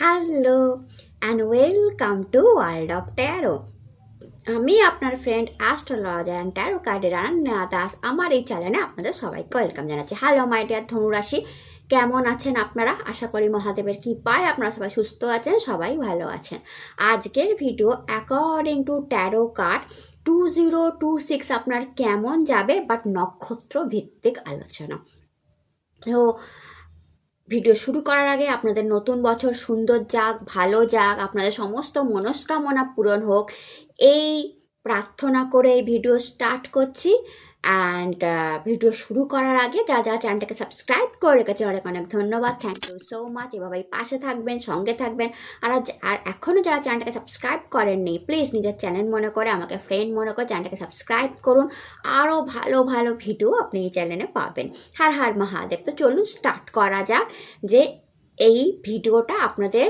Hello and welcome to world of taro. আমি আপনার friend astrologer and taro কার্ডের আনন্যা দাস। আমার এই চ্যানেলে আপনাদের সবাইকে ওয়েলকাম জানাচ্ছি। হ্যালো মাই ডিয়ার ধনুরাশি, কেমন আছেন আপনারা? আশা করি মহাদেবের কৃপায় আপনারা সবাই সুস্থ আছেন, সবাই ভালো আছেন। আজকের video according to taro card 2026 আপনার কেমন যাবে, বাট নক্ষত্র ভিত্তিক আলোচনা। তো ভিডিও শুরু করার আগে আপনাদের নতুন বছর সুন্দর যাক, ভালো যাক, আপনাদের সমস্ত মনস্কামনা পূরণ হোক, এই প্রার্থনা করে এই ভিডিও স্টার্ট করছি। অ্যান্ড ভিডিও শুরু করার আগে যা চ্যানেলটাকে সাবস্ক্রাইব করে রেখেছে অনেক অনেক ধন্যবাদ, থ্যাংক ইউ সো মাচ। এভাবেই পাশে থাকবেন, সঙ্গে থাকবেন। আর এখনও যারা চ্যানেলটাকে সাবস্ক্রাইব করেননি, প্লিজ নিজের চ্যানেল মনে করে, আমাকে ফ্রেন্ড মনে করে চ্যানেলটাকে সাবস্ক্রাইব করুন। আরও ভালো ভালো ভিডিও আপনি এই চ্যানেলে পাবেন। হর হর মহাদেব। তো চলুন স্টার্ট করা যাক যে এই ভিডিওটা আপনাদের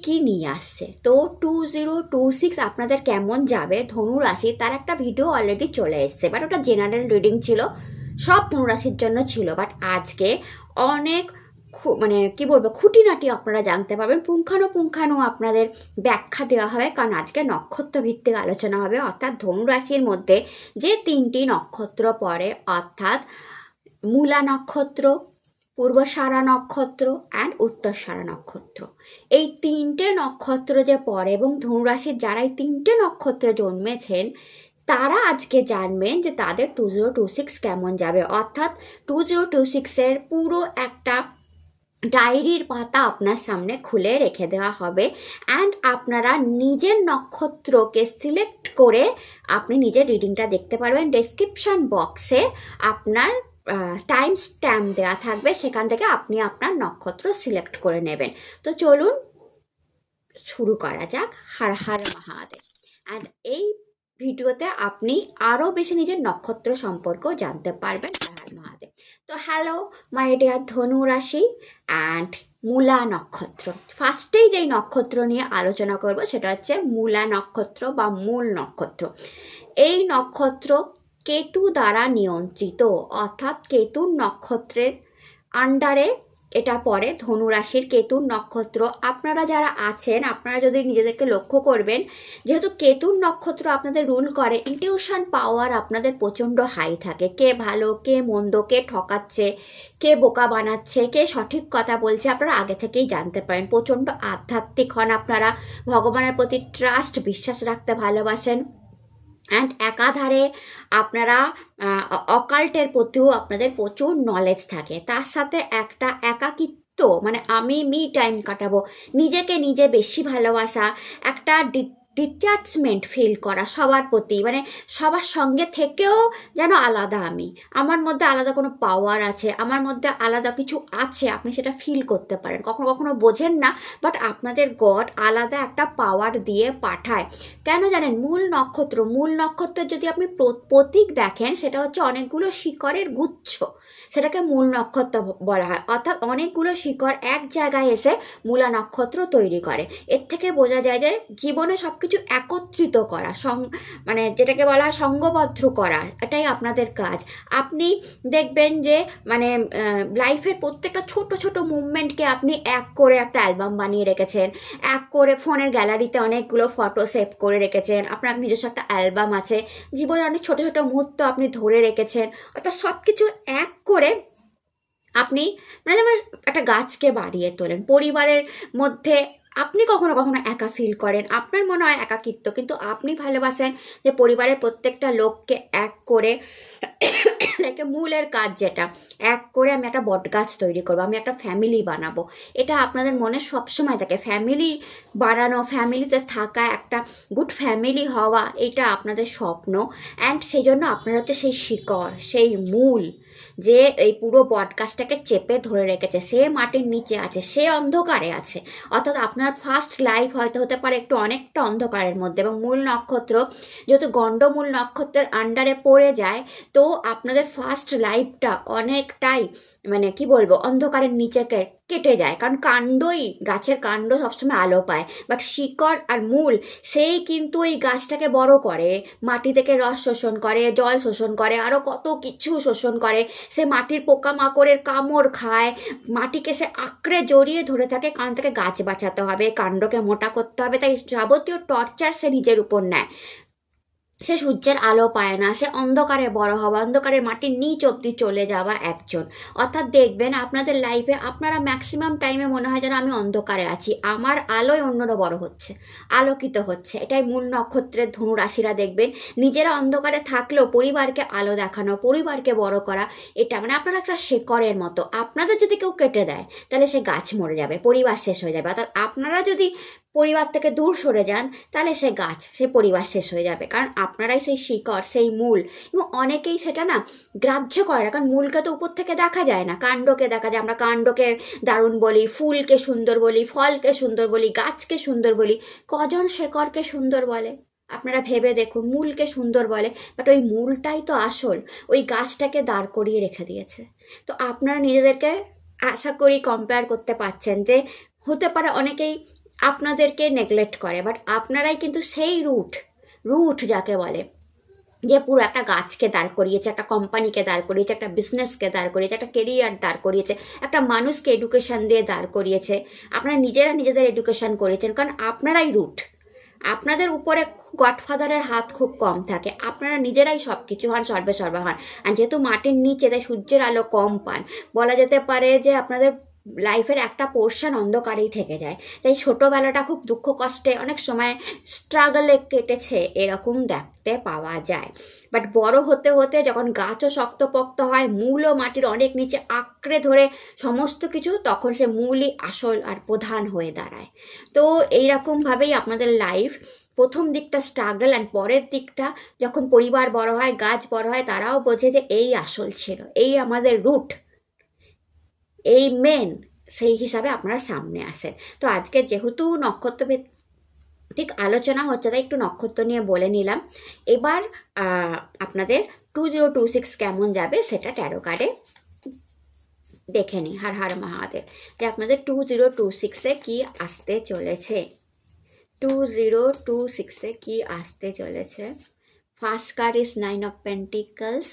কি নিয়ে আসছে। তো 2026 আপনাদের কেমন যাবে ধনু রাশি, তার একটা ভিডিও অলরেডি চলে এসছে, বাট ওটা জেনারেল রিডিং ছিল, সব ধনু রাশির জন্য ছিল। বাট আজকে অনেক কি বলবো, খুঁটিনাটি আপনারা জানতে পারবেন, পুঙ্খানু আপনাদের ব্যাখ্যা দেওয়া হবে, কারণ আজকে নক্ষত্র ভিত্তিক আলোচনা হবে। অর্থাৎ ধনু রাশির মধ্যে যে 3টি নক্ষত্র পড়ে, অর্থাৎ মূলা নক্ষত্র, পূর্বসারা নক্ষত্র অ্যান্ড উত্তরসারা নক্ষত্র, এই 3টে নক্ষত্র যে পড়ে, এবং ধনুরাশির যারা এই 3টে নক্ষত্রে জন্মেছেন তারা আজকে জানবেন যে তাদের 2026 কেমন যাবে। অর্থাৎ 2026-এর পুরো একটা ডায়েরির পাতা আপনার সামনে খুলে রেখে দেওয়া হবে। অ্যান্ড আপনারা নিজের নক্ষত্রকে সিলেক্ট করে আপনি নিজের রিডিংটা দেখতে পারবেন। ডেসক্রিপশন বক্সে আপনার টাইম স্ট্যাম্প দেওয়া থাকবে, সেখান থেকে আপনি আপনার নক্ষত্র সিলেক্ট করে নেবেন। তো চলুন শুরু করা যাক। হর হর মহাদেব। অ্যান্ড এই ভিডিওতে আপনি আরও বেশি নিজের নক্ষত্র সম্পর্কেও জানতে পারবেন। হর হর মহাদেব। তো হ্যালো মাই ডিয়ার ধনু রাশি অ্যান্ড মূলা নক্ষত্র। ফার্স্টেই যেই নক্ষত্র নিয়ে আলোচনা করব সেটা হচ্ছে মূলা নক্ষত্র বা মূল নক্ষত্র। এই নক্ষত্র কেতু দ্বারা নিয়ন্ত্রিত, অর্থাৎ কেতুর নক্ষত্রের আন্ডারে এটা পড়ে। ধনুরাশির কেতুর নক্ষত্র আপনারা যারা আছেন, আপনারা যদি নিজেদেরকে লক্ষ্য করবেন, যেহেতু কেতুর নক্ষত্র আপনাদের রুল করে, ইনটিউশন পাওয়ার আপনাদের প্রচণ্ড হাই থাকে। কে ভালো, কে মন্দ, কে ঠকাচ্ছে, কে বোকা বানাচ্ছে, কে সঠিক কথা বলছে, আপনারা আগে থেকেই জানতে পারেন। প্রচণ্ড আধ্যাত্মিক হন আপনারা, ভগবানের প্রতি ট্রাস্ট, বিশ্বাস রাখতে ভালোবাসেন। অ্যান্ড একাধারে আপনারা অকাল্টের প্রতিও আপনাদের প্রচুর নলেজ থাকে। তার সাথে একটা একাকিত্ব, মানে আমি মি টাইম কাটাবো, নিজেকে নিজে বেশি ভালোবাসা, একটা ডিট্যাচমেন্ট ফিল করা সবার প্রতি, মানে সবার সঙ্গে থেকেও যেন আলাদা আমি, আমার মধ্যে আলাদা কোনো পাওয়ার আছে, আমার মধ্যে আলাদা কিছু আছে, আপনি সেটা ফিল করতে পারেন। কখনো কখনো বোঝেন না, বাট আপনাদের গড আলাদা একটা পাওয়ার দিয়ে পাঠায়। কেন জানেন? মূল নক্ষত্রের যদি আপনি প্রতীক দেখেন, সেটা হচ্ছে অনেকগুলো শিকড়ের গুচ্ছ, সেটাকে মূল নক্ষত্র বলা হয়। অর্থাৎ অনেকগুলো শিকড় এক জায়গায় এসে মূলা নক্ষত্র তৈরি করে। এর থেকে বোঝা যায় যে জীবনে সবকিছু একত্রিত করা, মানে যেটাকে বলা হয় সঙ্গবদ্ধ করা, এটাই আপনাদের কাজ। আপনি দেখবেন যে মানে লাইফের প্রত্যেকটা ছোট ছোট মুভমেন্টকে আপনি এক করে একটা অ্যালবাম বানিয়ে রেখেছেন, এক করে ফোনের গ্যালারিতে অনেকগুলো ফটো সেভ করে রেখেছেন, আপনার নিজস্ব একটা অ্যালবাম আছে, জীবনের অনেক ছোট ছোট মুহূর্ত আপনি ধরে রেখেছেন। অর্থাৎ সব কিছু এক করে আপনি মানে যেমন একটা গাছকে বাড়িয়ে তোলেন। পরিবারের মধ্যে আপনি কখনো কখনো একা ফিল করেন, আপনার মনে হয় একাকিত্ব, কিন্তু আপনি ভালোবাসেন যে পরিবারের প্রত্যেকটা লোককে এক করে মূলের কাজ, যেটা এক করে আমি একটা বট গাছ তৈরি করবো, আমি একটা ফ্যামিলি বানাবো, এটা আপনাদের মনে সবসময় থাকে। ফ্যামিলি বানানো, ফ্যামিলিতে থাকা, একটা গুড ফ্যামিলি হওয়া, এটা আপনাদের স্বপ্ন। অ্যান্ড সেই জন্য আপনার হচ্ছে সেই শিকড়, সেই মূল, যে এই পুরো বটগাছটাকে চেপে ধরে রেখেছে। সে মাটির নিচে আছে, সে অন্ধকারে আছে। অর্থাৎ আপনার ফার্স্ট লাইফ হয়তো হতে পারে একটু অনেকটা অন্ধকারের মধ্যে, এবং মূল নক্ষত্র যেহেতু গণ্ডমূল নক্ষত্রের আন্ডারে পড়ে যায়, তো আপনাদের ফার্স্ট লাইফটা অনেকটাই মানে কি বলবো, অন্ধকারের নিচে কেটে যায়। কারণ কাণ্ডই, গাছের কাণ্ড সবসময় আলো পায়, বাট শিকড় আর মূল সেই কিন্তু ওই গাছটাকে বড় করে, মাটি থেকে রস শোষণ করে, জল শোষণ করে, আরও কত কিছু শোষণ করে, সে মাটির পোকামাকড়ের কামড় খায়, মাটিকে সে আঁকড়ে জড়িয়ে ধরে থাকে, কারণ তাকে গাছ বাঁচাতে হবে, কাণ্ডকে মোটা করতে হবে, তাই যাবতীয় টর্চার সে নিজের উপর নেয়। সে সূর্যের আলো পায় না, সে অন্ধকারে বড় হওয়া, অন্ধকারের মাটির নিচ অব্দি চলে যাওয়া একজন। অর্থাৎ দেখবেন আপনাদের লাইফে আপনারা ম্যাক্সিমাম টাইমে মনে হয় যেন আমি অন্ধকারে আছি, আমার আলোয় অন্যরা বড় হচ্ছে, আলোকিত হচ্ছে। এটাই মূল নক্ষত্রের ধনু রাশিরা দেখবেন নিজেরা অন্ধকারে থাকলেও পরিবারকে আলো দেখানো, পরিবারকে বড় করা, এটা মানে আপনারা একটা শেকড়ের মতো। আপনাদের যদি কেউ কেটে দেয় তাহলে সে গাছ মরে যাবে, পরিবার শেষ হয়ে যাবে। অর্থাৎ আপনারা যদি পরিবার থেকে দূর সরে যান তাহলে সে গাছ, সে পরিবার শেষ হয়ে যাবে, কারণ আপনারাই সেই শিকড়, সেই মূল। এবং অনেকেই সেটা না গ্রাহ্য করে না, কারণ মূলকে তো উপর থেকে দেখা যায় না, কাণ্ডকে দেখা যায়। আমরা কাণ্ডকে দারুণ বলি, ফুলকে সুন্দর বলি, ফলকে সুন্দর বলি, গাছকে সুন্দর বলি, কজন শেকড়কে সুন্দর বলে আপনারা ভেবে দেখুন, মূলকে সুন্দর বলে, বাট ওই মূলটাই তো আসল, ওই গাছটাকে দাঁড় করিয়ে রেখে দিয়েছে। তো আপনারা নিজেদেরকে আশা করি কম্পেয়ার করতে পারছেন যে হতে পারে অনেকেই আপনাদেরকে নেগলেক্ট করে, বাট আপনারাই কিন্তু সেই রুট যাকে বলে, যে পুরো একটা গাছকে দাঁড় করিয়েছে, একটা কোম্পানিকে দাঁড় করিয়েছে, একটা বিজনেসকে দাঁড় করিয়েছে, একটা কেরিয়ার দাঁড় করিয়েছে, একটা মানুষকে এডুকেশন দিয়ে দাঁড় করিয়েছে। আপনারা নিজেরা নিজেদের এডুকেশন করেছেন, কারণ আপনারাই রুট। আপনাদের উপরে গডফাদারের হাত খুব কম থাকে, আপনারা নিজেরাই সব কিছু হন, সর্বে হন। আর যেহেতু মাটির নিচে, তাই সূর্যের আলো কম পান, বলা যেতে পারে যে আপনাদের লাইফের একটা পোর্শন অন্ধকারেই থেকে যায়। তাই ছোটোবেলাটা খুব দুঃখ কষ্টে, অনেক সময় স্ট্রাগলে কেটেছে এরকম দেখতে পাওয়া যায়। বাট বড় হতে হতে যখন গাছও শক্তপোক্ত হয়, মূলও মাটির অনেক নিচে আঁকড়ে ধরে সমস্ত কিছু, তখন সে মূলই আসল আর প্রধান হয়ে দাঁড়ায়। তো এইরকমভাবেই আপনাদের লাইফ প্রথম দিকটা স্ট্রাগল, অ্যান্ড পরের দিকটা যখন পরিবার বড় হয়, গাছ বড় হয়, তারাও বোঝে যে এই আসল ছিল, এই আমাদের রুট, এই মেন, সেই হিসাবে আপনারা সামনে আসেন। তো আজকে যেহেতু নক্ষত্র ঠিক আলোচনা হচ্ছে, তাই একটু নক্ষত্র নিয়ে বলে নিলাম। এবার আপনাদের 2026 কেমন যাবে সেটা ট্যারো কার্ডে দেখে নিই। হর হর মহাদেব, যে আপনাদের 2026-এ কি আসতে চলেছে, 2026-এ কি আসতে চলেছে। First card is 9 of Pentacles,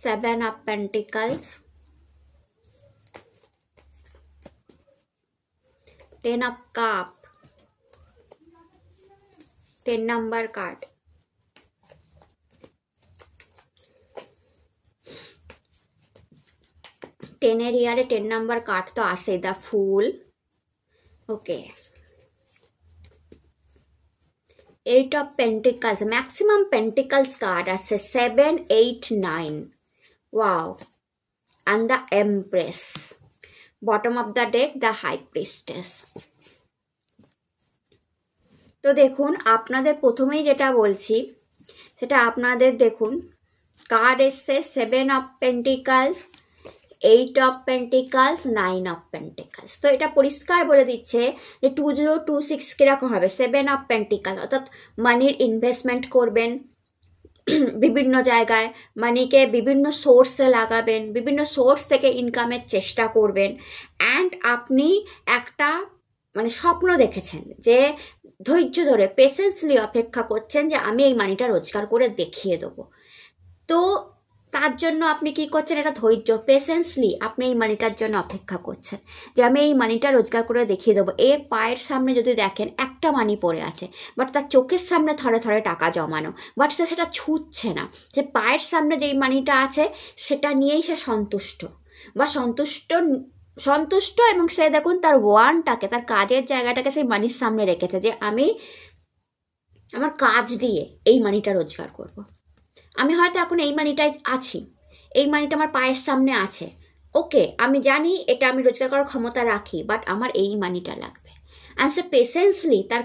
Seven of Pentacles, 10 of Cup, 10 number card, 10 এর ইয়ারে 10 নাম্বার কার্ড তো আসে, the full. Okay, 8 of Pentacles, maximum pentacles card আছে 7, 8, 9, wow, and the Empress. Bottom of the deck, the High Priestess. তো দেখুন, আপনাদের প্রথমেই যেটা বলছি সেটা আপনাদের দেখুন, কার্ড এসছে 7 of Pentacles, 8 of Pentacles, 9 of Pentacles। তো এটা পরিষ্কার বলে দিচ্ছে যে 2026 কিরকম হবে। 7 of Pentacles অর্থাৎ মানির ইনভেস্টমেন্ট করবেন বিভিন্ন জায়গায়, মানিকে বিভিন্ন সোর্সে লাগাবেন, বিভিন্ন সোর্স থেকে ইনকামের চেষ্টা করবেন। অ্যান্ড আপনি একটা মানে স্বপ্ন দেখেছেন, যে ধৈর্য ধরে পেশেন্সলি অপেক্ষা করছেন যে আমি এই মানিটা রোজগার করে দেখিয়ে দেবো। তো তার জন্য আপনি কি করছেন, এটা ধৈর্য, পেশেন্সলি আপনি এই মানিটার জন্য অপেক্ষা করছেন যে আমি এই মানিটা রোজগার করে দেখিয়ে দেবো। এর পায়ের সামনে যদি দেখেন একটা মানি পড়ে আছে, বাট তার চোখের সামনে থরে থরে টাকা জমানো, বাট সে সেটা ছুটছে না। সে পায়ের সামনে যেই মানিটা আছে সেটা নিয়েই সে সন্তুষ্ট, বা সন্তুষ্ট এবং সে দেখুন তার ওয়ানটাকে, তার কাজের জায়গাটাকে সেই মানির সামনে রেখেছে, যে আমি আমার কাজ দিয়ে এই মানিটা রোজগার করব। আমি হয়তো এখন এই মানিটাই আছি, এই মানিটা আমার পায়ের সামনে আছে, ওকে, আমি জানি এটা আমি রোজগার করার ক্ষমতা রাখি, বাট আমার এই মানিটা লাগবে। অ্যান্ড সে পেশেন্সলি তার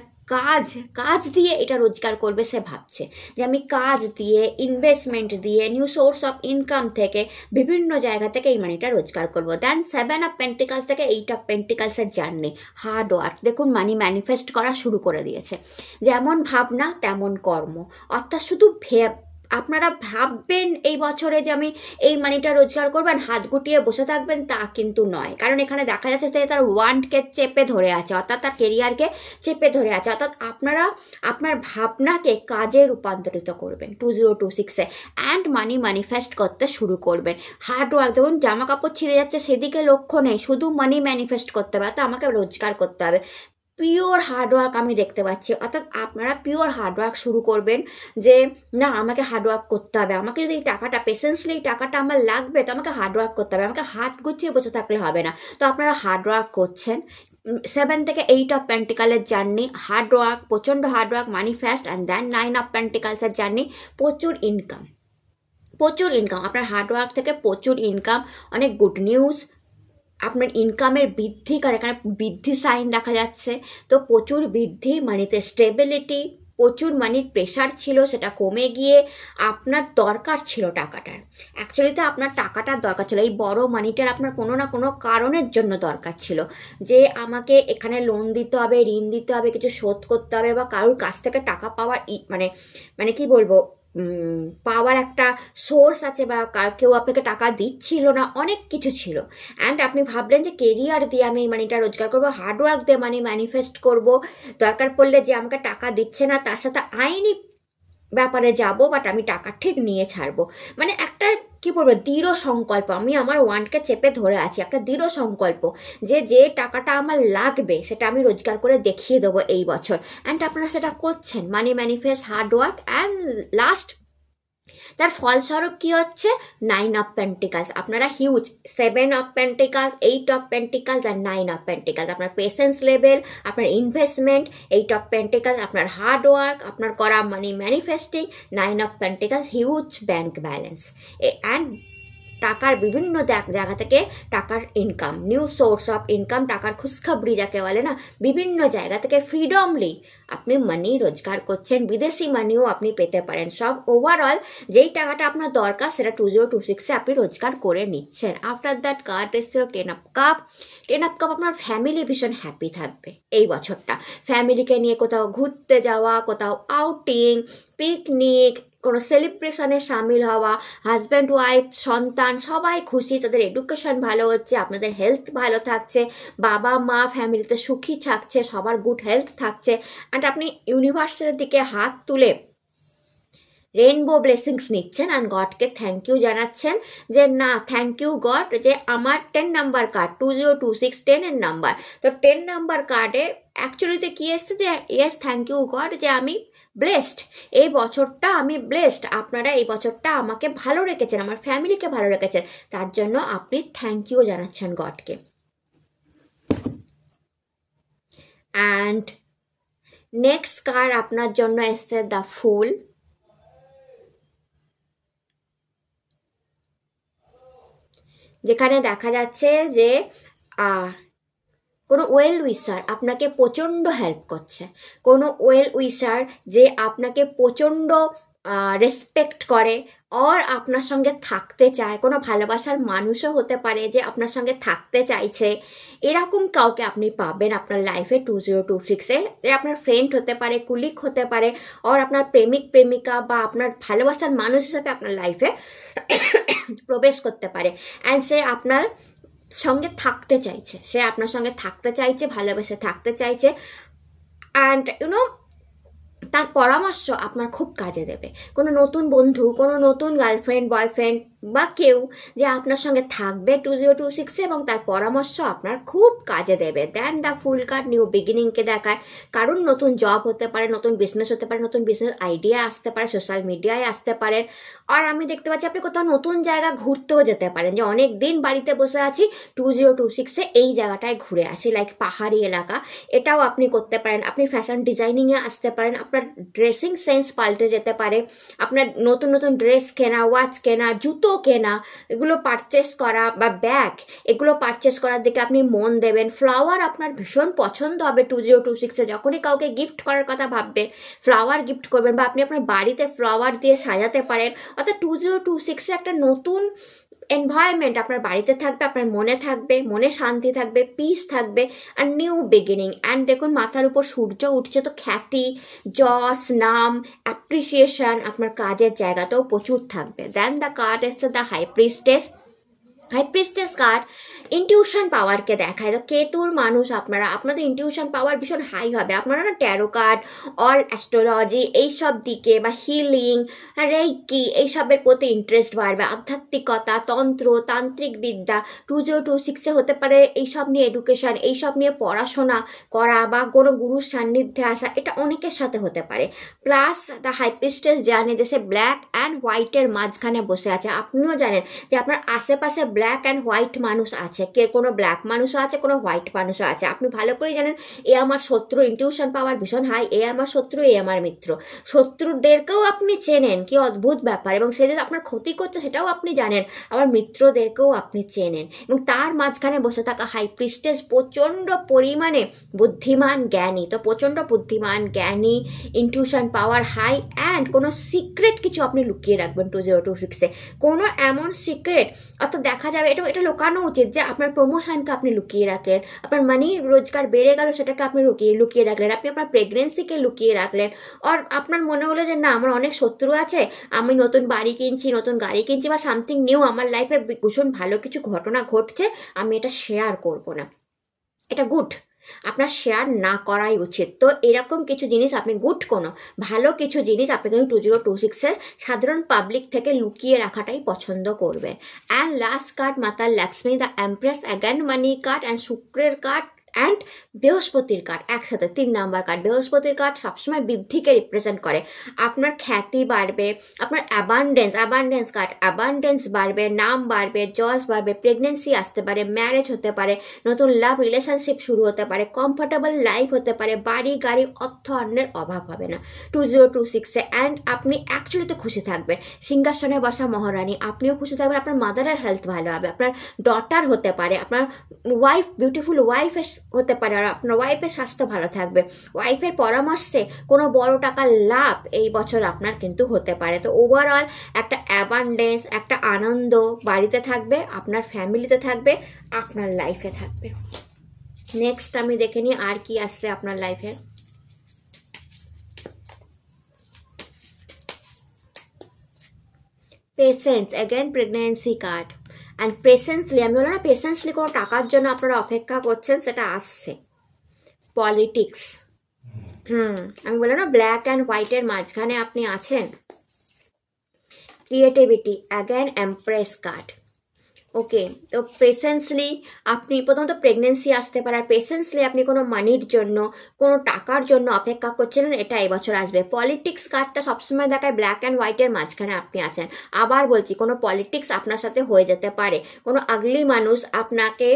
কাজ দিয়ে এটা রোজগার করবে। সে ভাবছে যে আমি কাজ দিয়ে, ইনভেস্টমেন্ট দিয়ে, নিউ সোর্স অফ ইনকাম থেকে, বিভিন্ন জায়গা থেকে এই মানিটা রোজগার করবো। দেন 7 of Pentacles থেকে 8 of Pentacles-এর জার্নি, হার্ড ওয়ার্ক। দেখুন মানি ম্যানিফেস্ট করা শুরু করে দিয়েছে, যেমন ভাবনা তেমন কর্ম। অর্থাৎ শুধু আপনারা ভাববেন এই বছরে যে আমি এই মানিটা রোজগার করবেন, হাত গুটিয়ে বসে থাকবেন, তা কিন্তু নয়। কারণ এখানে দেখা যাচ্ছে যে তার ওয়ান্টকে চেপে ধরে আছে, অর্থাৎ তার কেরিয়ারকে চেপে ধরে আছে। অর্থাৎ আপনারা আপনার ভাবনাকে কাজে রূপান্তরিত করবেন 2026-এ অ্যান্ড মানি ম্যানিফেস্ট করতে শুরু করবেন। হার্ড ওয়ার্ক, দেখুন জামা কাপড় ছিঁড়ে যাচ্ছে সেদিকে লক্ষ্য নেই, শুধু মানি ম্যানিফেস্ট করতে হবে, অর্থাৎ আমাকে রোজগার করতে হবে। পিওর হার্ডওয়ার্ক আমি দেখতে পাচ্ছি, অর্থাৎ আপনারা পিওর হার্ডওয়ার্ক শুরু করবেন যে না আমাকে হার্ডওয়ার্ক করতে হবে, আমাকে যদি এই টাকাটা পেশেন্সলি এই টাকাটা আমার লাগবে তো আমাকে হার্ডওয়ার্ক করতে হবে, আমাকে হাত গুছিয়ে বসে থাকলে হবে না। তো আপনারা হার্ডওয়ার্ক করছেন। 7 থেকে 8 অফ পেন্টিকালের জার্নি, হার্ডওয়ার্ক, প্রচণ্ড hard work, manifest, and then 9 of পেন্টিকালসের জার্নি, প্রচুর ইনকাম, প্রচুর ইনকাম। আপনার হার্ডওয়ার্ক থেকে প্রচুর ইনকাম, অনেক গুড নিউজ, আপনার ইনকামের বৃদ্ধি, কারণ এখানে বৃদ্ধি সাইন দেখা যাচ্ছে, তো প্রচুর বৃদ্ধি, মানিতে স্টেবিলিটি, প্রচুর মানির প্রেশার ছিল সেটা কমে গিয়ে আপনার দরকার ছিল টাকাটার, অ্যাকচুয়ালিতে আপনার টাকাটার দরকার ছিল, এই বড় মানিটার আপনার কোনো না কোনো কারণের জন্য দরকার ছিল, যে আমাকে এখানে লোন দিতে হবে, ঋণ দিতে হবে, কিছু শোধ করতে হবে, বা কারোর কাছ থেকে টাকা পাওয়ার মানে মানে কি বলবো, পাওয়ার একটা সোর্স আছে, বা কেউ আপনাকে টাকা দিচ্ছিল না, অনেক কিছু ছিল। অ্যান্ড আপনি ভাবলেন যে কেরিয়ার দিয়ে আমি এই মানিটা রোজগার করবো, হার্ডওয়ার্ক দিয়ে মানি ম্যানিফেস্ট করব, দরকার পড়লে যে আমাকে টাকা দিচ্ছে না তার সাথে আইনি ব্যাপারে যাব, বাট আমি টাকা ঠিক নিয়ে ছাড়বো। মানে একটা কি বলবো, দৃঢ় সংকল্প, আমি আমার ওয়ান্টকে চেপে ধরে আছি, একটা দৃঢ় সংকল্প যে যে টাকাটা আমার লাগবে সেটা আমি রোজগার করে দেখিয়ে দেবো এই বছর। অ্যান্ড আপনারা সেটা করছেন, money manifest, hard work, and last তার ফলস্বরূপ কি হচ্ছে, 9 অফ পেন্টিকালস। আপনারা huge 7 of pentacles, 8 of pentacles আর 9 অফ পেন্টিকালস। আপনার পেশেন্স লেভেল, আপনার ইনভেস্টমেন্ট, 8 অফ পেন্টিকালস, আপনার হার্ডওয়ার্ক, আপনার করা money manifesting, 9 of pentacles, huge bank balance, and টাকার বিভিন্ন জায়গা থেকে টাকার ইনকাম, নিউ সোর্স অফ ইনকাম, টাকার খুশখবরি যাকে বলে না, বিভিন্ন জায়গা থেকে ফ্রিডমলি আপনি মানি রোজগার করছেন, বিদেশি মানিও আপনি পেতে পারেন। সব ওভারঅল যেই টাকাটা আপনার দরকার সেটা 2026-এ আপনি রোজগার করে নিচ্ছেন। আফটার দ্যাট কার্ড এসেছিল 10 অফ কাপ। 10 অফ কাপ, আপনার ফ্যামিলি ভীষণ হ্যাপি থাকবে এই বছরটা, ফ্যামিলিকে নিয়ে কোথাও ঘুরতে যাওয়া, কোথাও আউটিং, পিকনিক, কোনো সেলিব্রেশনে সামিল হওয়া, হাজব্যান্ড ওয়াইফ সন্তান সবাই খুশি, তাদের এডুকেশন ভালো হচ্ছে, আপনাদের হেলথ ভালো থাকছে, বাবা মা ফ্যামিলিতে সুখী থাকছে, সবার গুড হেলথ থাকছে। অ্যান্ড আপনি ইউনিভার্সের দিকে হাত তুলে রেইনবো ব্লেসিংস নিচ্ছেন অ্যান্ড গডকে থ্যাংক ইউ জানাচ্ছেন যে না থ্যাংক ইউ গড যে আমার 10 নাম্বার কার্ড 2026 10-এর নাম্বার, তো 10 নাম্বার কার্ডে অ্যাকচুয়ালিতে কি এসছে যে ইয়েস থ্যাংক ইউ গড যে আমি ব্লেসড, এই বছরটা আমি ব্লেসড, আপনারা এই বছরটা আমাকে ভালো রেখেছেন, আমার ফ্যামিলিকে ভালো রেখেছেন, তার জন্য আপনি থ্যাংক ইউ জানাচ্ছেন গডকে। অ্যান্ড নেক্সট কার্ড আপনার জন্য এসছে দ্য ফুল। যেখানে দেখা যাচ্ছে যে কোনো ওয়েল উইশার আপনাকে প্রচণ্ড হেল্প করছে, কোনো ওয়েল উইশার যে আপনাকে প্রচণ্ড রেসপেক্ট করে আর আপনার সঙ্গে থাকতে চায়, কোনো ভালোবাসার মানুষও হতে পারে যে আপনার সঙ্গে থাকতে চাইছে, এরকম কাউকে আপনি পাবেন আপনার লাইফে 2026-এ, যে আপনার ফ্রেন্ড হতে পারে, কুলিগ হতে পারে, আর আপনার প্রেমিক প্রেমিকা বা আপনার ভালোবাসার মানুষ হিসেবে আপনার লাইফে প্রবেশ করতে পারে। অ্যান্ড সে আপনার সঙ্গে থাকতে চাইছে, সে আপনার সঙ্গে থাকতে চাইছে, ভালোবেসে থাকতে চাইছে, অ্যান্ড ইউনো তার পরামর্শ আপনার খুব কাজে দেবে। কোনো নতুন বন্ধু, কোনো নতুন গার্লফ্রেন্ড বয়ফ্রেন্ড বা কেউ যে আপনার সঙ্গে থাকবে 2026-এ এবং তার পরামর্শ আপনার খুব কাজে দেবে। দেন দ্য ফুল কার্ড নিউ বিগিনিংকে দেখায়, কারণ নতুন জব হতে পারে, নতুন বিজনেস হতে পারে, নতুন বিজনেস আইডিয়া আসতে পারে, সোশ্যাল মিডিয়ায় আসতে পারেন, আর আমি দেখতে পাচ্ছি আপনি কোথাও নতুন জায়গা ঘুরতেও যেতে পারেন, যে অনেক দিন বাড়িতে বসে আছি 2026-এ এই জায়গাটায় ঘুরে আসি, লাইক পাহাড়ি এলাকা, এটাও আপনি করতে পারেন। আপনি ফ্যাশন ডিজাইনিংয়ে আসতে পারেন, আপনার ড্রেসিং সেন্স পাল্টে যেতে পারে, আপনার নতুন নতুন ড্রেস কেনা, ওয়াচ কেনা, জুতো কেনা, এগুলো পারচেস করা, বা ব্যাগ, এগুলো পারচেস করার দিকে আপনি মন দেবেন। ফ্লাওয়ার আপনার ভীষণ পছন্দ হবে 2026-এ, যখনই কাউকে গিফট করার কথা ভাববেন ফ্লাওয়ার গিফট করবেন, বা আপনি আপনার বাড়িতে ফ্লাওয়ার দিয়ে সাজাতে পারেন। অর্থাৎ 2026-এ একটা নতুন এনভায়রনমেন্ট আপনার বাড়িতে থাকবে, আপনার মনে থাকবে, মনে শান্তি থাকবে, পিস থাকবে, আর নিউ বিগিনিং। অ্যান্ড দেখুন মাথার উপর সূর্য উঠছে, তো খ্যাতি, যশ, নাম, অ্যাপ্রিসিয়েশন আপনার কাজের জায়গাতেও প্রচুর থাকবে। দেন দ্য কার্ড এসছে the high priestess. High priestess card intuition পাওয়ারকে দেখায়। তো কেতুর মানুষ আপনাদের ইনটিউশন পাওয়ার ভীষণ হাই হবে। আপনারা না ট্যারো কার্ড, অল অ্যাস্ট্রোলজি এইসব দিকে বা হিলিং, রেইকি এইসবের প্রতি ইন্টারেস্ট বাড়বে। আধ্যাত্মিকতা, তন্ত্র, তান্ত্রিক বিদ্যা, 2026-এ হতে পারে এইসব নিয়ে এডুকেশন, এইসব নিয়ে পড়াশোনা করা বা কোনো গুরুর সান্নিধ্যে আসা, এটা অনেকের সাথে হতে পারে। প্লাস দ্য হাই প্রিস্টেস জানে যে সে ব্ল্যাক অ্যান্ড হোয়াইটের মাঝখানে বসে আছে। আপনিও জানেন যে আপনার আশেপাশে ব্ল্যাক অ্যান্ড হোয়াইট মানুষ আছে, কে কোনো ব্ল্যাক মানুষও আছে, কোনো হোয়াইট মানুষও আছে। আপনি ভালো করেই জানেন এ আমার শত্রু, ইনটিউশন পাওয়ার ভীষণ হাই, এ আমার শত্রু, এ আমার মিত্র। শত্রুদেরকেও আপনি চেনেন, কি অদ্ভুত ব্যাপার। এবং সে যে আপনার ক্ষতি করছে সেটাও আপনি জানেন, আবার মিত্রদেরকেও আপনি চেনেন। এবং তার মাঝখানে বসে থাকা হাই প্রিস্টেস প্রচণ্ড পরিমাণে বুদ্ধিমান, জ্ঞানী। তো প্রচণ্ড বুদ্ধিমান, জ্ঞানী, ইনটিউশন পাওয়ার হাই, অ্যান্ড কোনো সিক্রেট কিছু আপনি লুকিয়ে রাখবেন 2026-এ। কোনো এমন সিক্রেট, অর্থাৎ দেখা যাবে এটা লুকানো উচিত যে আপনার প্রমোশনকে আপনি লুকিয়ে রাখলেন, আপনার মানি রোজগার বেড়ে গেল সেটাকে আপনি লুকিয়ে রাখলেন, আপনি আপনার প্রেগনেন্সিকে লুকিয়ে রাখলেন। আর আপনার মনে হলো যে না, আমার অনেক শত্রু আছে, আমি নতুন বাড়ি কিনছি, নতুন গাড়ি কিনছি, বা সামথিং নিউ আমার লাইফে ভীষণ ভালো কিছু ঘটনা ঘটছে, আমি এটা শেয়ার করব না। এটা গুড, আপনার শেয়ার না করাই উচিত। তো এরকম কিছু জিনিস আপনি কোনো ভালো কিছু জিনিস আপনি কিন্তু 2026-এর সাধারণ পাবলিক থেকে লুকিয়ে রাখাটাই পছন্দ করবেন। অ্যান্ড লাস্ট কার্ড মাতা Lakshmi, the empress, again money card, and শুক্রের কার্ড, অ্যান্ড বৃহস্পতির কার্ড একসাথে 3 নাম্বার কার্ড। বৃহস্পতির কার্ড সবসময় বৃদ্ধিকে রিপ্রেজেন্ট করে। আপনার খ্যাতি বাড়বে, আপনার অ্যাবান্ডেন্স কার্ড, অ্যাবান্ডেন্স বাড়বে, নাম বাড়বে, যশ বাড়বে, প্রেগনেন্সি আসতে পারে, ম্যারেজ হতে পারে, নতুন লাভ রিলেশনশিপ শুরু হতে পারে, কমফোর্টেবল লাইফ হতে পারে, বাড়ি গাড়ি অর্থ অন্যের অভাব হবে না 2026-এ। অ্যান্ড আপনি অ্যাকচুয়ালিতে খুশি থাকবেন, সিংহাসনে বসা মহারানী, আপনিও খুশি থাকবেন। আপনার মাদারের হেলথ ভালো হবে, আপনার ডটার হতে পারে, আপনার ওয়াইফ, বিউটিফুল ওয়াইফ হতে পারে, আর আপনার ওয়াইফের স্বাস্থ্য ভালো থাকবে। ওয়াইফের পরামর্শে কোনো বড় টাকার লাভ এই বছর আপনার কিন্তু হতে পারে। তো ওভারঅল একটা অ্যাবান্ডেন্স, একটা আনন্দ বাড়িতে থাকবে, আপনার ফ্যামিলিতে থাকবে, আপনার লাইফে থাকবে। নেক্সট আমি দেখে নিই আর কি আসছে আপনার লাইফে। Patience, again pregnancy card, and patiently, আমি বললাম না পেশেন্সলি কোনো টাকার জন্য আপনারা অপেক্ষা করছেন, সেটা আসছে। পলিটিক্স, আমি বললাম না ব্ল্যাক অ্যান্ড হোয়াইটের মাঝখানে আপনি আছেন। Creativity, again empress card. Okay, তো পেশেন্সলি আপনি প্রথমত প্রেগনেন্সি আসতে পারে, আর পেশেন্সলি আপনি কোনো মানির জন্য, কোনো টাকার জন্য অপেক্ষা করছিলেন, এটা এবছর আসবে। পলিটিক্স কার্ডটা সবসময় দেখায় ব্ল্যাক অ্যান্ড হোয়াইটের মাঝখানে আপনি আছেন। আবার বলছি, কোনো পলিটিক্স আপনার সাথে হয়ে যেতে পারে, কোনো আগলি মানুষ আপনাকে,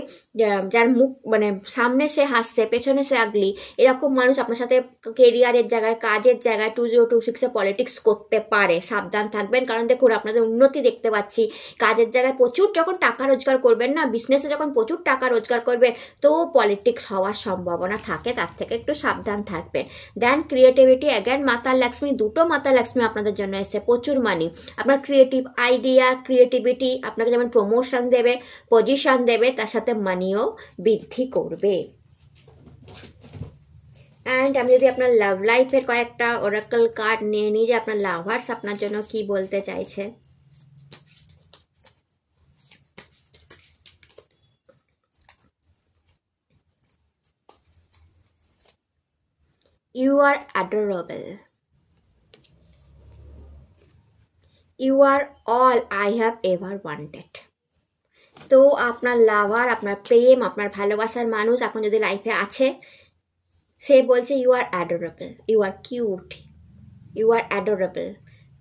যার মুখ মানে সামনে সে হাসছে পেছনে সে আগলি, এরকম মানুষ আপনার সাথে কেরিয়ারের জায়গায়, কাজের জায়গায় 2026-এ পলিটিক্স করতে পারে। সাবধান থাকবেন, কারণ দেখুন আপনাদের উন্নতি দেখতে পাচ্ছি, কাজের জায়গায় প্রচুর যখন টাকা রোজগার করবেন না, বিজনেসে যখন প্রচুর টাকা রোজগার করবেন, তো পলিটিক্স হওয়ার সম্ভাবনা থাকে, তার থেকে একটু সাবধান থাকবেন। দেন ক্রিয়েটিভিটি, অ্যাগেন মাতা লক্ষ্মী, দুটো মাতা লক্ষ্মী আপনাদের জন্য এসছে, প্রচুর মানি। আপনার ক্রিয়েটিভ আইডিয়া, ক্রিয়েটিভিটি আপনাকে যেমন প্রমোশন দেবে, পজিশন দেবে, তার সাথে মানিও বৃদ্ধি করবে। অ্যান্ড আমি যদি আপনার লাভ লাইফের কয়েকটা ওরাকল কার্ড নিয়ে নিই, যে আপনার লাভার্স আপনার জন্য কি বলতে চাইছে। You are adorable. You are all I have ever wanted. তো আপনার লাভার, আপনার প্রেম, আপনার ভালোবাসার মানুষ এখন যদি লাইফে আছে, সে বলছে you are adorable, you are cute, you are adorable,